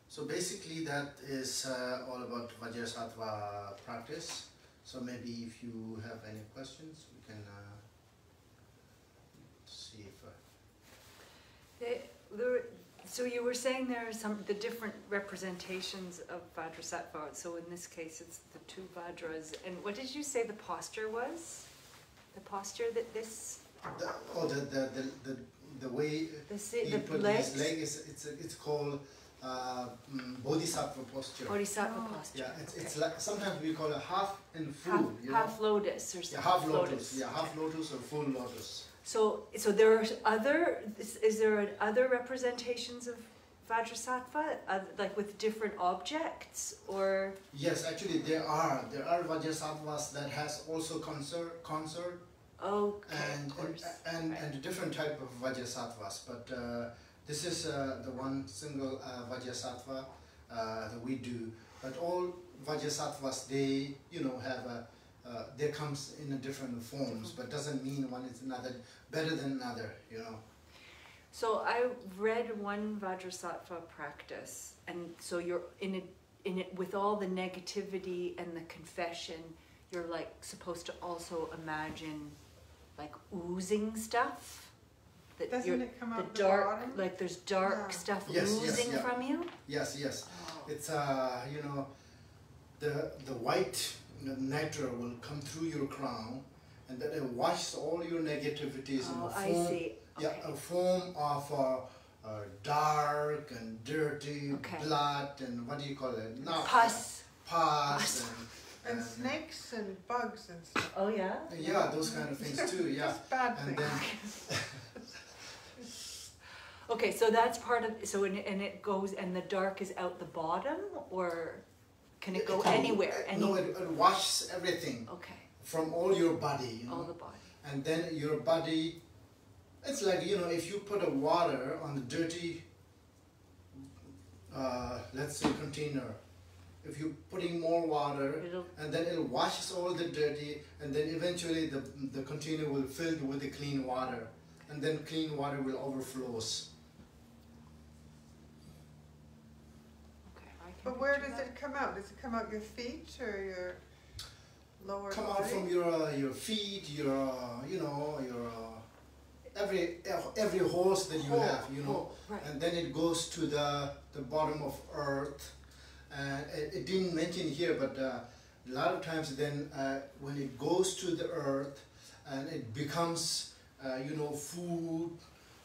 So basically that is all about Vajrasattva practice. So maybe if you have any questions, we can see if... So you were saying there are the different representations of Vajrasattva. So in this case, it's the 2 Vajras. And what did you say the posture was? The posture that this... The way he put his leg is it's called Bodhisattva posture. Bodhisattva posture. Yeah, it's like sometimes we call it half and full. Half lotus or something. Yeah, half lotus. Yeah, half lotus or full lotus. So there are other. Is there other representations of Vajrasattva, like with different objects, or? Yes, actually there are Vajrasattvas that has also concert. Okay, and a different type of Vajrasattvas, but this is the one single Vajrasattva that we do. But all Vajrasattvas, they have they comes in a different forms, but doesn't mean one is another better than another, you know. So I read one Vajrasattva practice, and so you're in it with all the negativity and the confession, you're like supposed to also imagine like oozing stuff. That Doesn't it come out the dark, bottom? like there's dark Yeah. stuff Yes, yes, oozing yeah. from you? Yes, yes. Oh. It's you know, the white nectar will come through your crown, and then it washes all your negativities in Oh, a I form. see. Yeah, Okay. a form of dark and dirty Okay. blood and what do you call it? Not Pus. pus And snakes and bugs and stuff. Oh yeah? and yeah, those kind of things too. Yeah, Just bad and things. then Okay, so that's part of, so and it goes, and the dark is out the bottom, or can it go anywhere? No, it washes everything Okay, from all your body. You know? all the body. And then your body, it's like, you know, if you put a water on the dirty, let's say container, if you're putting more water, It'll, and then it washes all the dirty, and then eventually the container will fill with the clean water, and then clean water will overflows. okay, I can But where picture does that. it come out? Does it come out your feet or your lower Come body? out from your feet, your you know, your every hose that you have, you know. Hole, right. And then it goes to the bottom of earth, and it didn't mention here, but a lot of times then when it goes to the earth and it becomes you know, food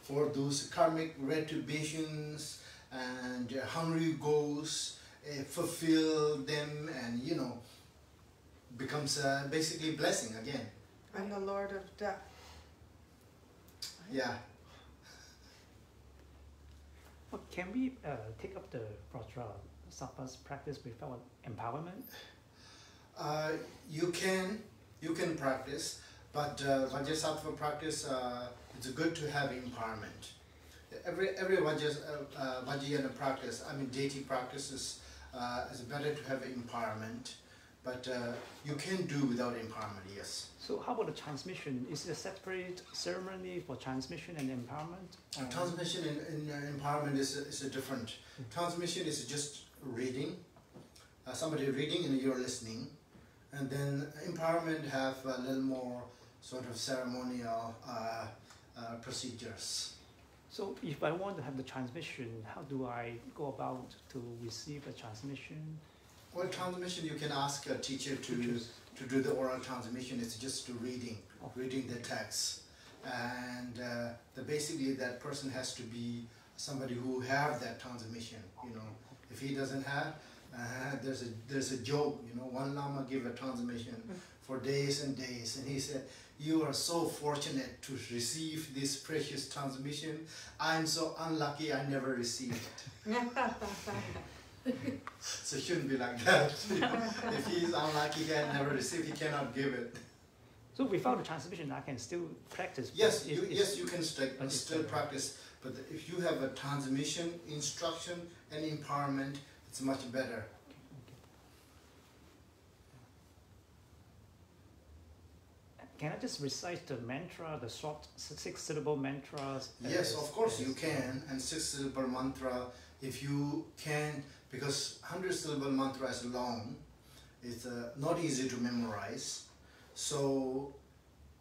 for those karmic retributions, and hungry ghosts fulfill them, and you know, becomes basically blessing again. And the Lord of Death. Yeah. Well, can we take up the Vajrasattva's practice without empowerment? You can practice, but Vajrasattva practice, it's good to have empowerment. Every Vajrayana practice, I mean deity practice is better to have empowerment, but you can do without empowerment, yes. So how about the transmission? Is it a separate ceremony for transmission and empowerment? Transmission and empowerment is a different. Transmission is just reading, somebody reading and you're listening, and then empowerment have a little more sort of ceremonial procedures. So if I want to have the transmission, how do I go about to receive a transmission? Well, transmission, you can ask a teacher to Teachers. do the oral transmission. It's just reading Okay. the text, and basically that person has to be somebody who have that transmission. You know, if he doesn't have, there's a joke. You know, one Lama gave a transmission for days and days, and he said, "You are so fortunate to receive this precious transmission. I'm so unlucky I never received it." So it shouldn't be like that. If he's unlucky he can never receive, he cannot give it. So without the transmission, I can still practice. but Yes, it's- you can but it's still practice, but if you have a transmission, instruction, and empowerment, it's much better. Can I just recite the mantra, the short 6-syllable mantras? Yes, as- of course you as- can, and 6-syllable mantra, if you can, because 100-syllable mantra is long, it's not easy to memorize. So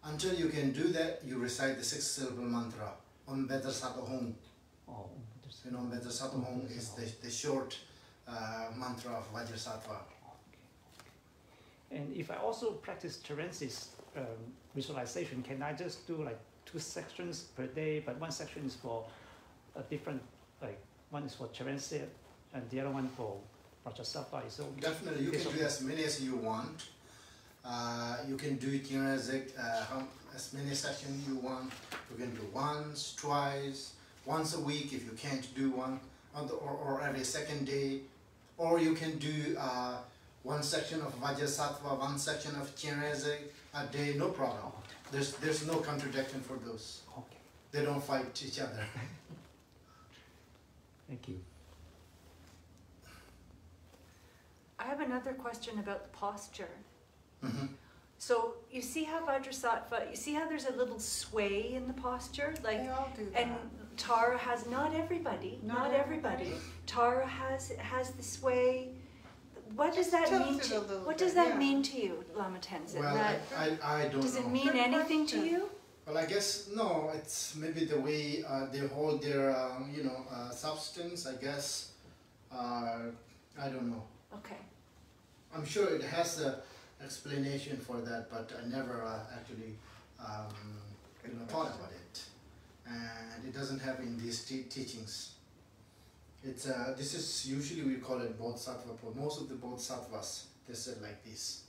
until you can do that, you recite the 6-syllable mantra. Om Bedra Sato Hong. Oh, just- You know, Om Bedra Sato Hong is the short mantra of Vajrasattva. And if I also practice Terence's visualization, can I just do like 2 sections per day, but one section is for a different, like one is for Terence and the other one for Vajrasattva? So Definitely, you can do as many as you want. You can do it, you know, as many sessions you want. You can do once, twice, once a week if you can't do one, or every second day. Or you can do one section of Vajrasattva, one section of Chinrezig a day, no problem. There's no contradiction for those. Okay, They don't fight each other. thank you. I have another question about posture. Mhm. So you see how Vajrasattva, you see how there's a little sway in the posture? Like, They all do that. and Tara has, not everybody, not everybody. Tara has the sway. What does Just that tilt mean it to a little what bit, does that yeah. mean to you, LamaTenzin? Well, That, I don't does know. it mean Good anything to question. you? Well, I guess no. It's maybe the way they hold their, substance. I guess. I don't know. Okay. I'm sure it has an explanation for that, but I never actually, thought about it. And it doesn't have in these teachings. It's this is usually we call it bodhisattva. Most of the bodhisattvas they said like this.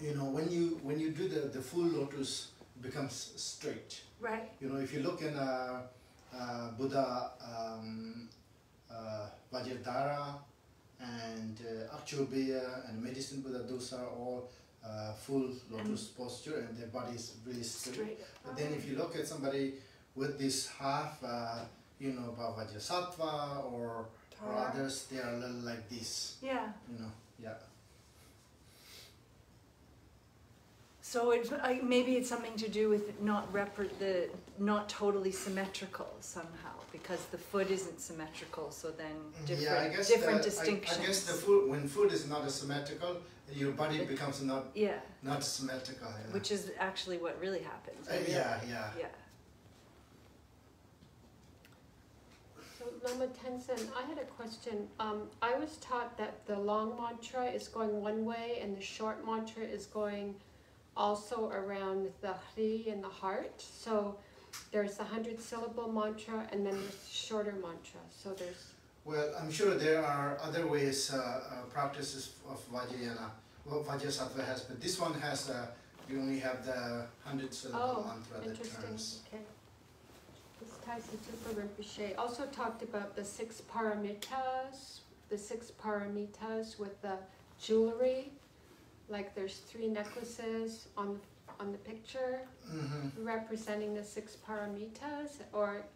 You know, when you do the full lotus, it becomes straight. Right. You know, if you look in Buddha Vajradhara and Akshobhya and Medicine Buddha, those are all full lotus posture and their body is really straight. Straight. But then if you look at somebody with this half, Vajrasattva or Tara. others, they are a little like this, Yeah. yeah. So it, maybe it's something to do with not totally symmetrical somehow, because the foot isn't symmetrical. So then different distinctions. I guess the food, when food is not symmetrical, your body becomes not symmetrical. Yeah. Which is actually what really happens. Yeah. So LamaTenzin, I had a question. I was taught that the long mantra is going one way and the short mantra is going also around the hri and the heart. So there's the 100-syllable mantra and then there's shorter mantra. So there's... Well, I'm sure there are other ways, practices of Vajrayana, what Vajrasattva has, but this one has, we only have the 100-syllable mantra that turns. Okay. This ties into the Rinpoche. Also talked about the 6 paramitas, with the jewelry. Like there's 3 necklaces on the picture representing the 6 paramitas, or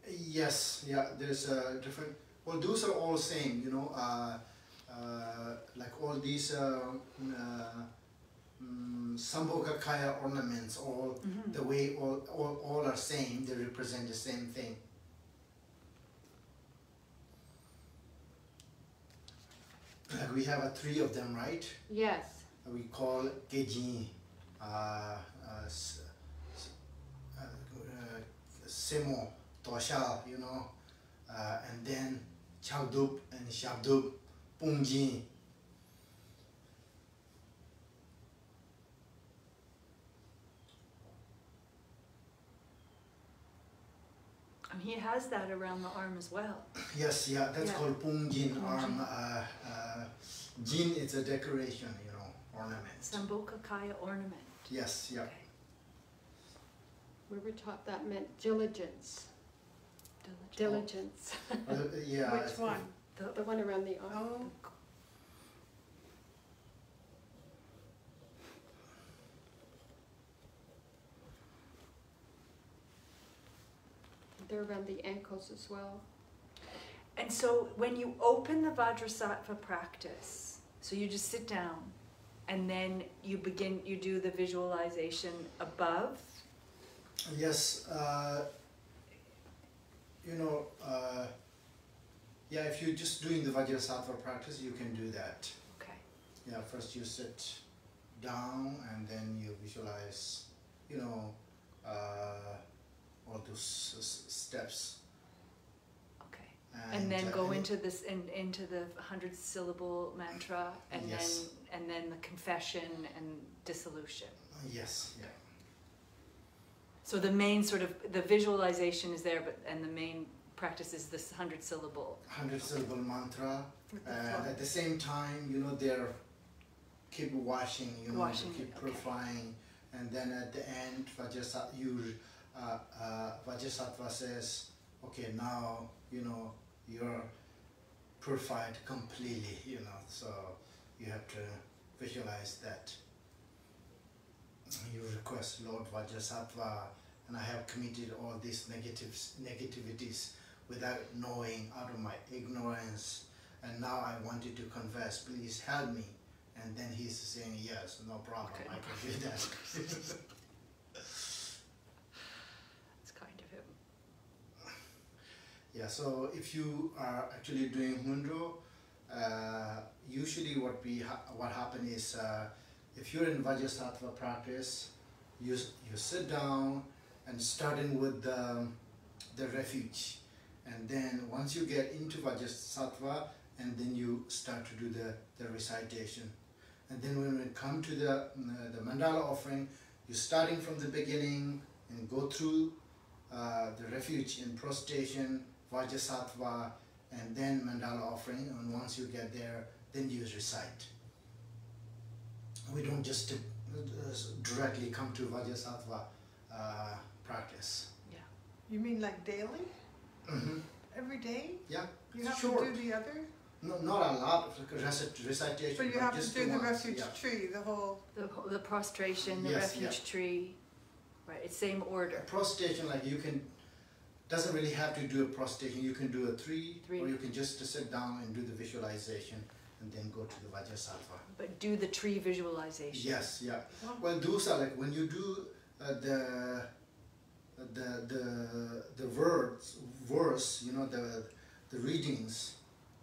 yes, yeah. There's a different. Well, those are all same, like all these Sambhogakaya ornaments, all the way all are same. They represent the same thing. Like we have 3 of them, right? yes. We call Gejin, Semo, Toshal, and then Chaldub and Shabdub, Pungjin. He has that around the arm as well. Yes, yeah, that's called Pungjin arm. Jin is a decoration, ornament. Sambhogakaya ornament. Yes, yeah. Okay. We were taught that meant diligence. Diligence. Yeah. Which one? The one around the arm. Oh, They're around the ankles as well. And so when you open the Vajrasattva practice, so you just sit down and then you do the visualization above. Yes, if you're just doing the Vajrasattva practice, you can do that. Okay. Yeah, first you sit down and then you visualize, all those steps. Okay. And then go into this into the 100-syllable mantra, and yes. then the confession and dissolution. Yes, yeah. So the main sort of the visualization is there, and the main practice is this 100-syllable. 100-syllable mantra, and at the same time, they're keep washing, keep purifying, and then at the end, Vajrasattva says, okay, now you're purified completely, so you have to visualize that. You request, Lord Vajrasattva, and I have committed all these negativities without knowing, out of my ignorance, and now I wanted to confess. Please help me, And then he's saying, yes, no problem, Okay. I can do that. It's kind of him. Yeah, so if you are actually doing Ngondro, usually what happens is, if you're in Vajrasattva practice, you sit down and starting with the refuge, and then once you get into Vajrasattva, and then you start to do the recitation, and then when we come to the mandala offering, you're starting from the beginning and go through the refuge in prostration, Vajrasattva, and then mandala offering, and once you get there, then you recite. We don't just directly come to Vajrasattva practice. Yeah. You mean like daily? Mm-hmm. Every day? Yeah, You have short. to do the other? No, not a lot of recitation, But you have just to do the once, refuge yeah. tree, the whole... The prostration, the Yes, refuge tree, right, it's same order. Prostration, like you can, doesn't really have to do a prostration, you can do a three, or you can just sit down and do the visualization and then go to the Vajrasattva. But do the tree visualization. Yes, yeah. Oh. Well, those are like when you do the verse, you know, the readings,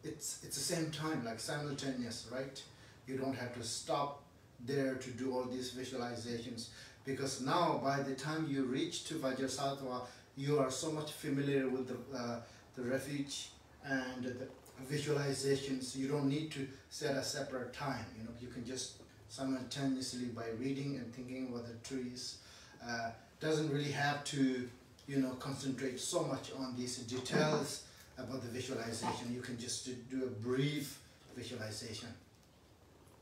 it's the same time, like simultaneous, right? You don't have to stop there to do all these visualizations, because now by the time you reach to Vajrasattva, you are so much familiar with the refuge and the visualizations. You don't need to set a separate time. You know, you can just simultaneously, by reading and thinking about the trees, doesn't really have to, you know, concentrate so much on these details about the visualization. You can just do a brief visualization.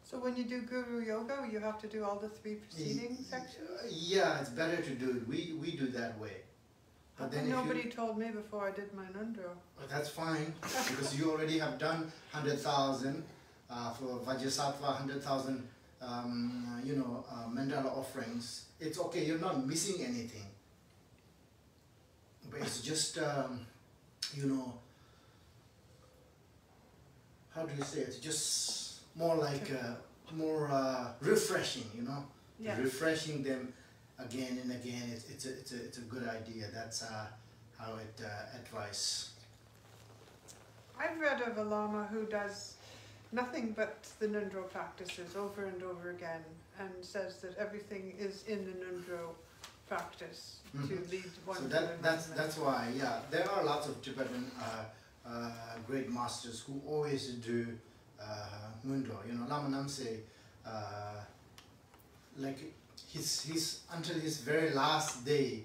So when you do Guru Yoga, you have to do all the three preceding sections? Yeah, it's better to do it. We do that way. But then if Nobody you, told me before I did my Ngondro. that's fine, because you already have done 100,000 for Vajrasattva, 100,000 you know, mandala offerings. It's okay, you're not missing anything. But it's just, you know, how do you say it? It's just more like, more refreshing, you know? Yeah. Refreshing them again and again. It's a good idea. That's how it advice. I've read of a Lama who does nothing but the Ngondro practices over and over again, and says that everything is in the Ngondro practice to lead one So to that's why, yeah, there are lots of Tibetan great masters who always do Ngondro. You know, Lama Namse, like he's until his very last day,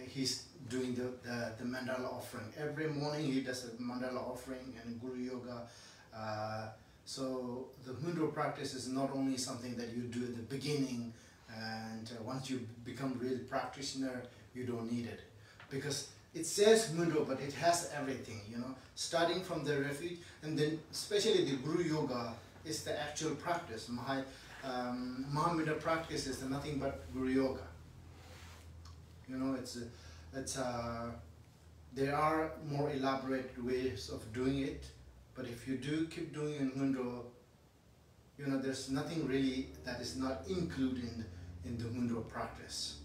he's doing the mandala offering. Every morning he does a mandala offering and Guru Yoga. So the Ngondro practice is not only something that you do at the beginning, and once you become real practitioner, you don't need it, because it says Ngondro, but it has everything, you know, starting from the refuge, and then especially the Guru Yoga is the actual practice. Mahamudra practice is nothing but Guru Yoga. You know, there are more elaborate ways of doing it, but if you do keep doing in Ngondro, you know, there's nothing really that is not included in the Ngondro practice.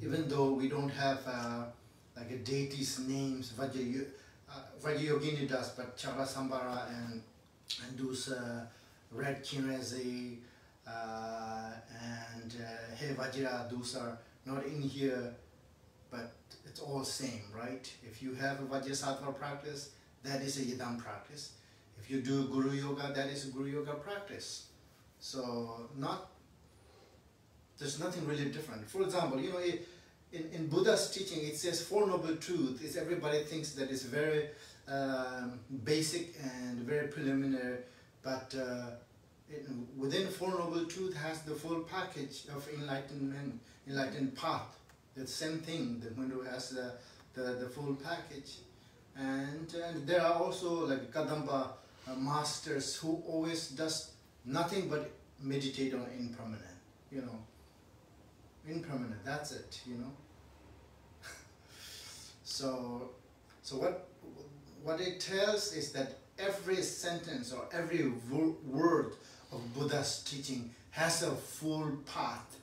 Even though we don't have like a deity's names, Vajrayogini does, but Charasambara and those Red Chinese and Hey Vajra, those are not in here, but it's all same, right? If you have a Vajrasattva practice, that is a Yidam practice. If you do Guru Yoga, that is a Guru Yoga practice. So there's nothing really different. For example, you know, in Buddha's teaching, it says Four Noble Truths. Everybody thinks that it's very basic and very preliminary, but within Four Noble Truths has the full package of enlightened path. The same thing, the Ngondro has the full package. And there are also like Kadamba masters who always does nothing but meditate on impermanent, you know. Impermanent, that's it, you know. So what it tells is that every sentence or every word of Buddha's teaching has a full path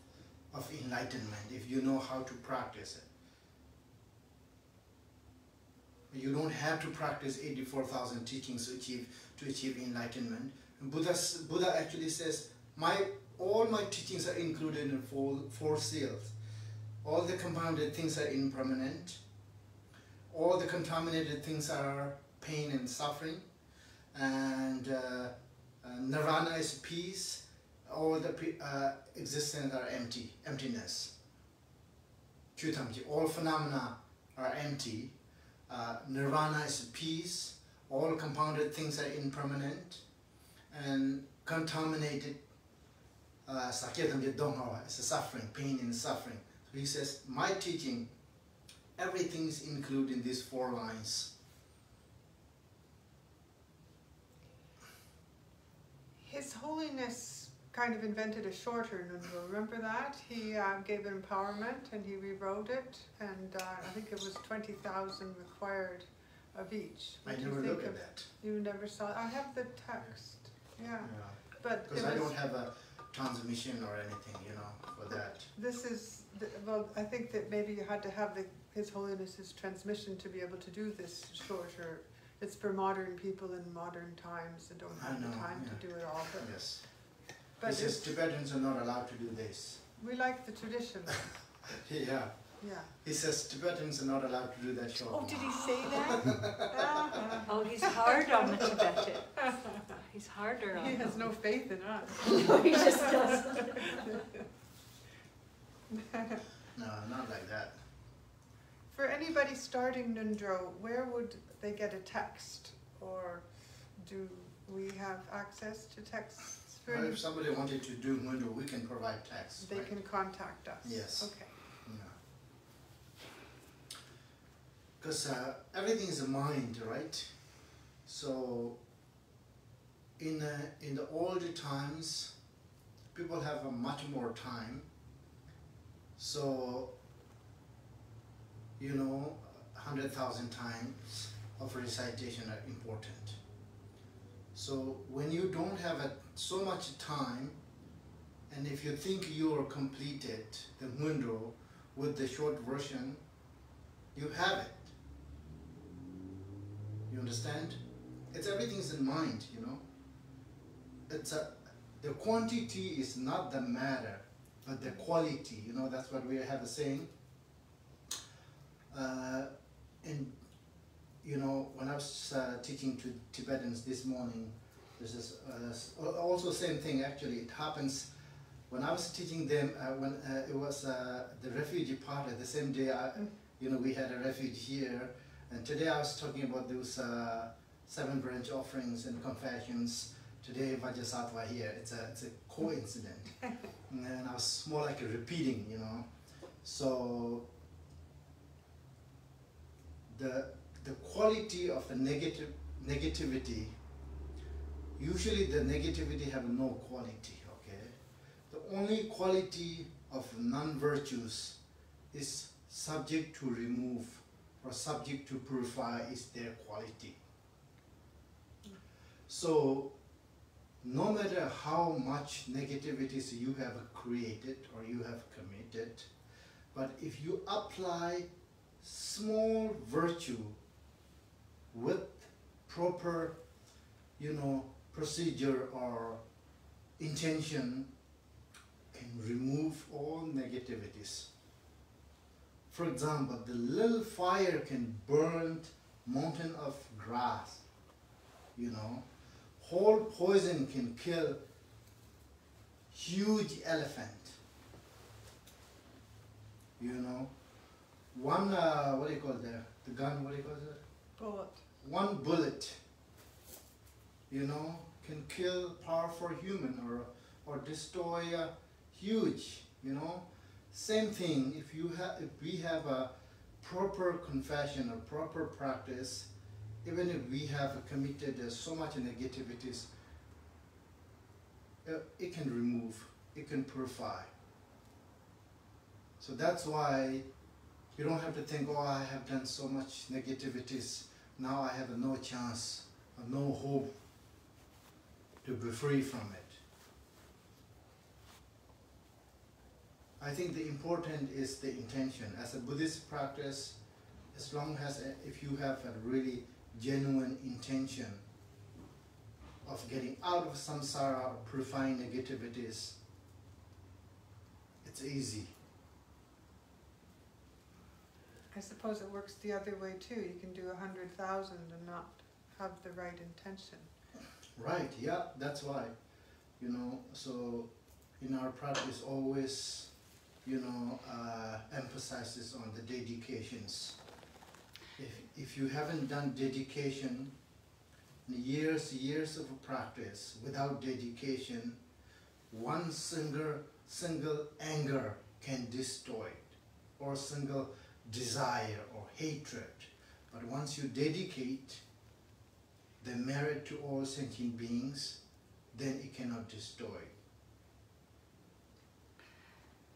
of enlightenment if you know how to practice it. You don't have to practice 84,000 teachings to achieve enlightenment. Buddha actually says, all my teachings are included in four seals. All the compounded things are impermanent. All the contaminated things are pain and suffering. And nirvana is peace. All the existence are emptiness. Chutamji, all phenomena are empty. Nirvana is peace. All compounded things are impermanent. And contaminated sakyatamji donghawa is suffering, pain and suffering. So he says, my teaching, everything is included in these 4 lines. His Holiness kind of invented a shorter Ngondro. Remember that? He gave it empowerment and he rewrote it, and I think it was 20,000 required of each. I What do you never think looked of- at that. You never saw it? I have the text. Yeah, but Because it I was, don't have a transmission or anything, for that. this is, well, I think that maybe you had to have His Holiness's transmission to be able to do this shorter. It's for modern people in modern times that don't have the time to do it all. But, Yes. but He says Tibetans are not allowed to do this. we like the tradition. Yeah. Yeah. He says Tibetans are not allowed to do that short. Oh, did he say that? Oh, he's hard on the Tibetan. He's harder on He them. has no faith in us. He just doesn't. No, not like that. For anybody starting Ngondro, where would they get a text? Or do we have access to texts? For Well, any, if somebody wanted to do Ngondro, we can provide text. they right? can contact us? Yes. Okay. Because everything is a mind, right? So in the older times, people have a much more time. So 100,000 times of recitation are important. So when you don't have so much time, and if you think you are completed the Ngondro with the short version, you have it. You understand? It's everything's in mind, It's the quantity is not the matter, but the quality. That's what we have a saying. And when I was teaching to Tibetans this morning, this is also same thing. Actually, it happens when I was teaching them. When it was the refugee party, the same day we had a refuge here. And today I was talking about those 7 branch offerings and confessions. Today Vajrasattva here. It's a coincidence, and I was more like a repeating, So the quality of the negativity. Usually the negativity have no quality. Okay, the only quality of non-virtues is subject to remove or subject to purify is their quality. So no matter how much negativities you have created or you have committed, but if you apply small virtue with proper procedure or intention, can remove all negativities. For example, the little fire can burn mountain of grass, Whole poison can kill huge elephant, One, what do you call the gun, what do you call it? Bullet. One bullet, can kill powerful human or destroy a huge, Same thing, if we have a proper confession or proper practice, even if we have committed so much negativities, it can remove, it can purify. So that's why you don't have to think, oh, I have done so much negativities, now I have no chance, no hope to be free from it. I think the important is the intention. As a Buddhist practice, as long as if you have a really genuine intention of getting out of samsara or purifying negativities, it's easy. I suppose it works the other way too. You can do 100,000 and not have the right intention. Right, yeah, that's why. You know, so in our practice always, you know, emphasizes on the dedications. If you haven't done dedication, years of practice without dedication, one single anger can destroy it, or single desire or hatred. But once you dedicate the merit to all sentient beings, then it cannot destroy.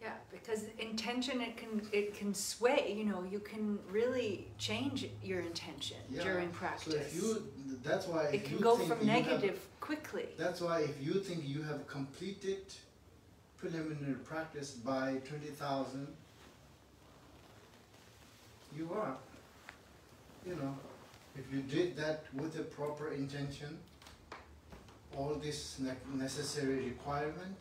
Yeah, because intention, it can sway, you know, you can really change your intention during practice. So if you, that's why if it can you go think from you negative quickly. That's why if you think you have completed preliminary practice by 20,000, you are. You know, if you did that with the proper intention, all this necessary requirement,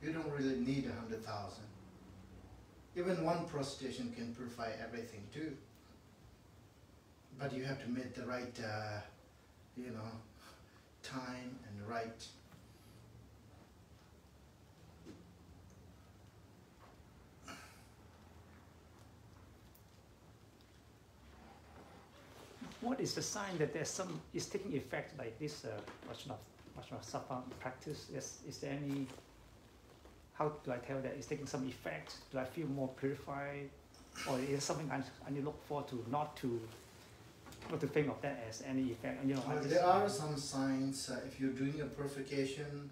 you don't really need 100,000. Even one prostration can purify everything too. But you have to make the right, you know, time and the right. What is the sign that there's some is taking effect like this Vajrasattva practice? Is there any? How do I tell that it's taking some effect? Do I feel more purified, or is it something I need to look for to not to think of that as any effect? You know, Well, there are some signs. If you're doing a purification,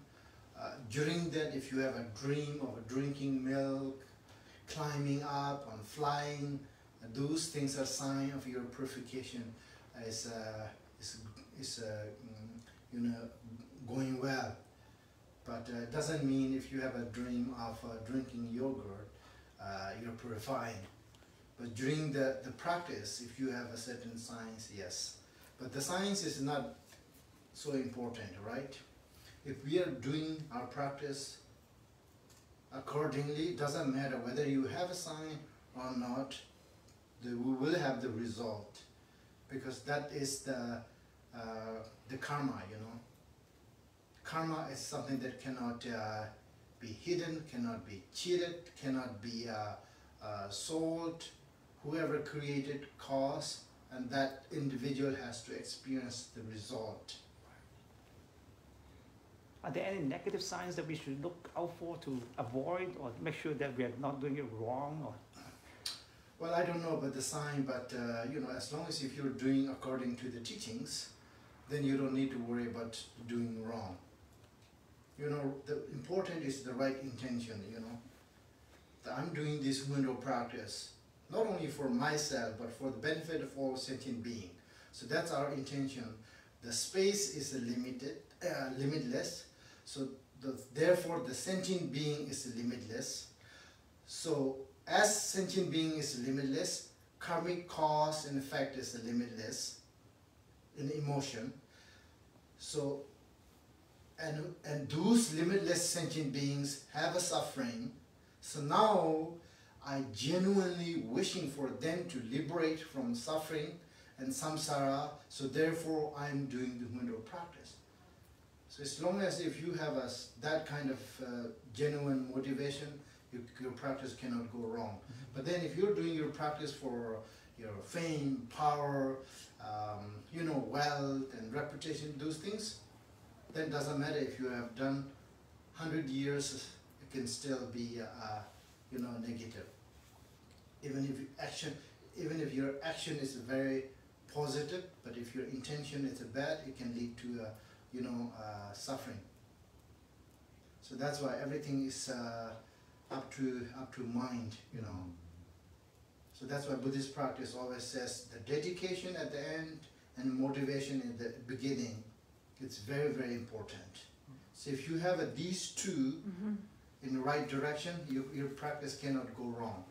during that, if you have a dream of drinking milk, climbing up, on flying, those things are sign of your purification. You know, going well. But it doesn't mean if you have a dream of drinking yogurt, you're purifying. But during the practice, if you have a certain science, yes. But the science is not so important, right? If we are doing our practice accordingly, it doesn't matter whether you have a sign or not, we will have the result. Because that is the karma, you know. Karma is something that cannot be hidden, cannot be cheated, cannot be sold. Whoever created cause, and that individual has to experience the result. Are there any negative signs that we should look out for to avoid or make sure that we are not doing it wrong? Or? Well, I don't know about the sign, but you know, as long as if you're doing according to the teachings, then you don't need to worry about doing wrong. You know, the important is the right intention, you know. That I'm doing this Ngondro practice, not only for myself, but for the benefit of all sentient beings. So that's our intention. The space is limitless, so therefore the sentient being is limitless. So as sentient being is limitless, karmic cause and effect is limitless in emotion. So and those limitless sentient beings have a suffering. So now I genuinely wishing for them to liberate from suffering and samsara. So therefore I'm doing the Ngondro practice. So as long as if you have that kind of genuine motivation, your practice cannot go wrong. But then if you're doing your practice for your fame, power, you know, wealth and reputation, those things, then it doesn't matter if you have done 100 years, it can still be, you know, negative. Even if your action is very positive, but if your intention is bad, it can lead to, you know, suffering. So that's why everything is up to mind, you know. So that's why Buddhist practice always says the dedication at the end and motivation in the beginning. It's very, very important. So if you have these two, in the right direction, your practice cannot go wrong.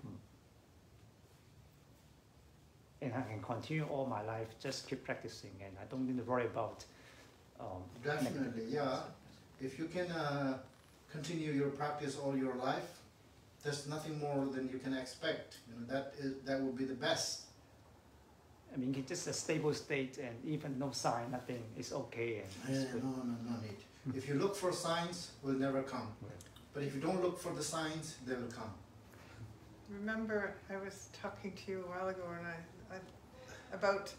And I can continue all my life, just keep practicing, and I don't need to worry about. Definitely, yeah. If you can continue your practice all your life, there's nothing more than you can expect. You know, that would be the best. I mean, it's just a stable state, and even no sign, nothing is okay. And it's good. No need. If you look for signs, will never come. But if you don't look for the signs, they will come. Remember, I was talking to you a while ago, and I about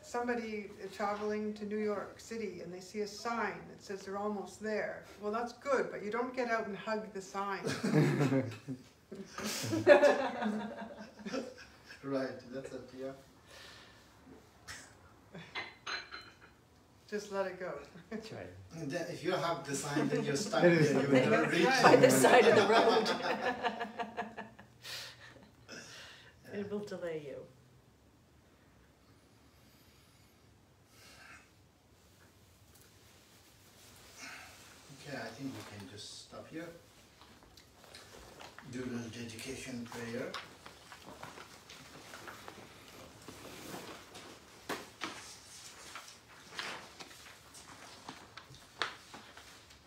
somebody traveling to New York City, and they see a sign that says they're almost there. Well, that's good, but you don't get out and hug the sign. Right, that's it, yeah. Just let it go. That's right. And then if you have the sign, then you're stuck there. You will never reach Right. By it. the side of the road. It will delay you. Okay, I think we can just stop here. Do the dedication prayer.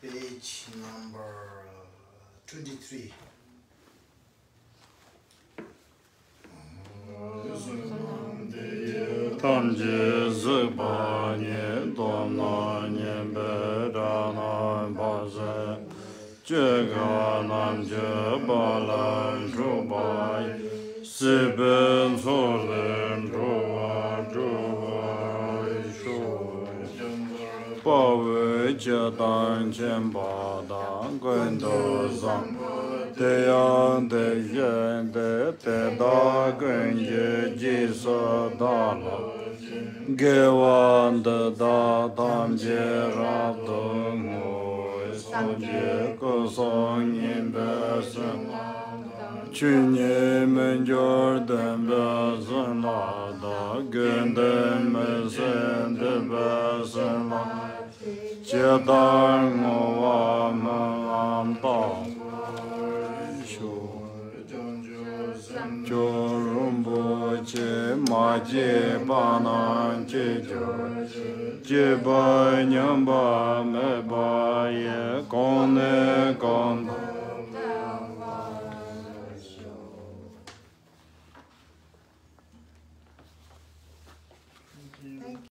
Page number 23. Tamje zba nye domna nye berana baze jega namje balan rubai siben solen ruwa shu pawe jedan chemba da gwendo zang Deyang de yen de te da genje ji sa da la ge wan de da tam je ra do mo so je ko so yin be sen chu nye men jor den be sen la da gen de me sen de be sen la je da ngo wa ma am da Jorumbo che ma je bana che jo je ba nyamba me ba ye kon ne kon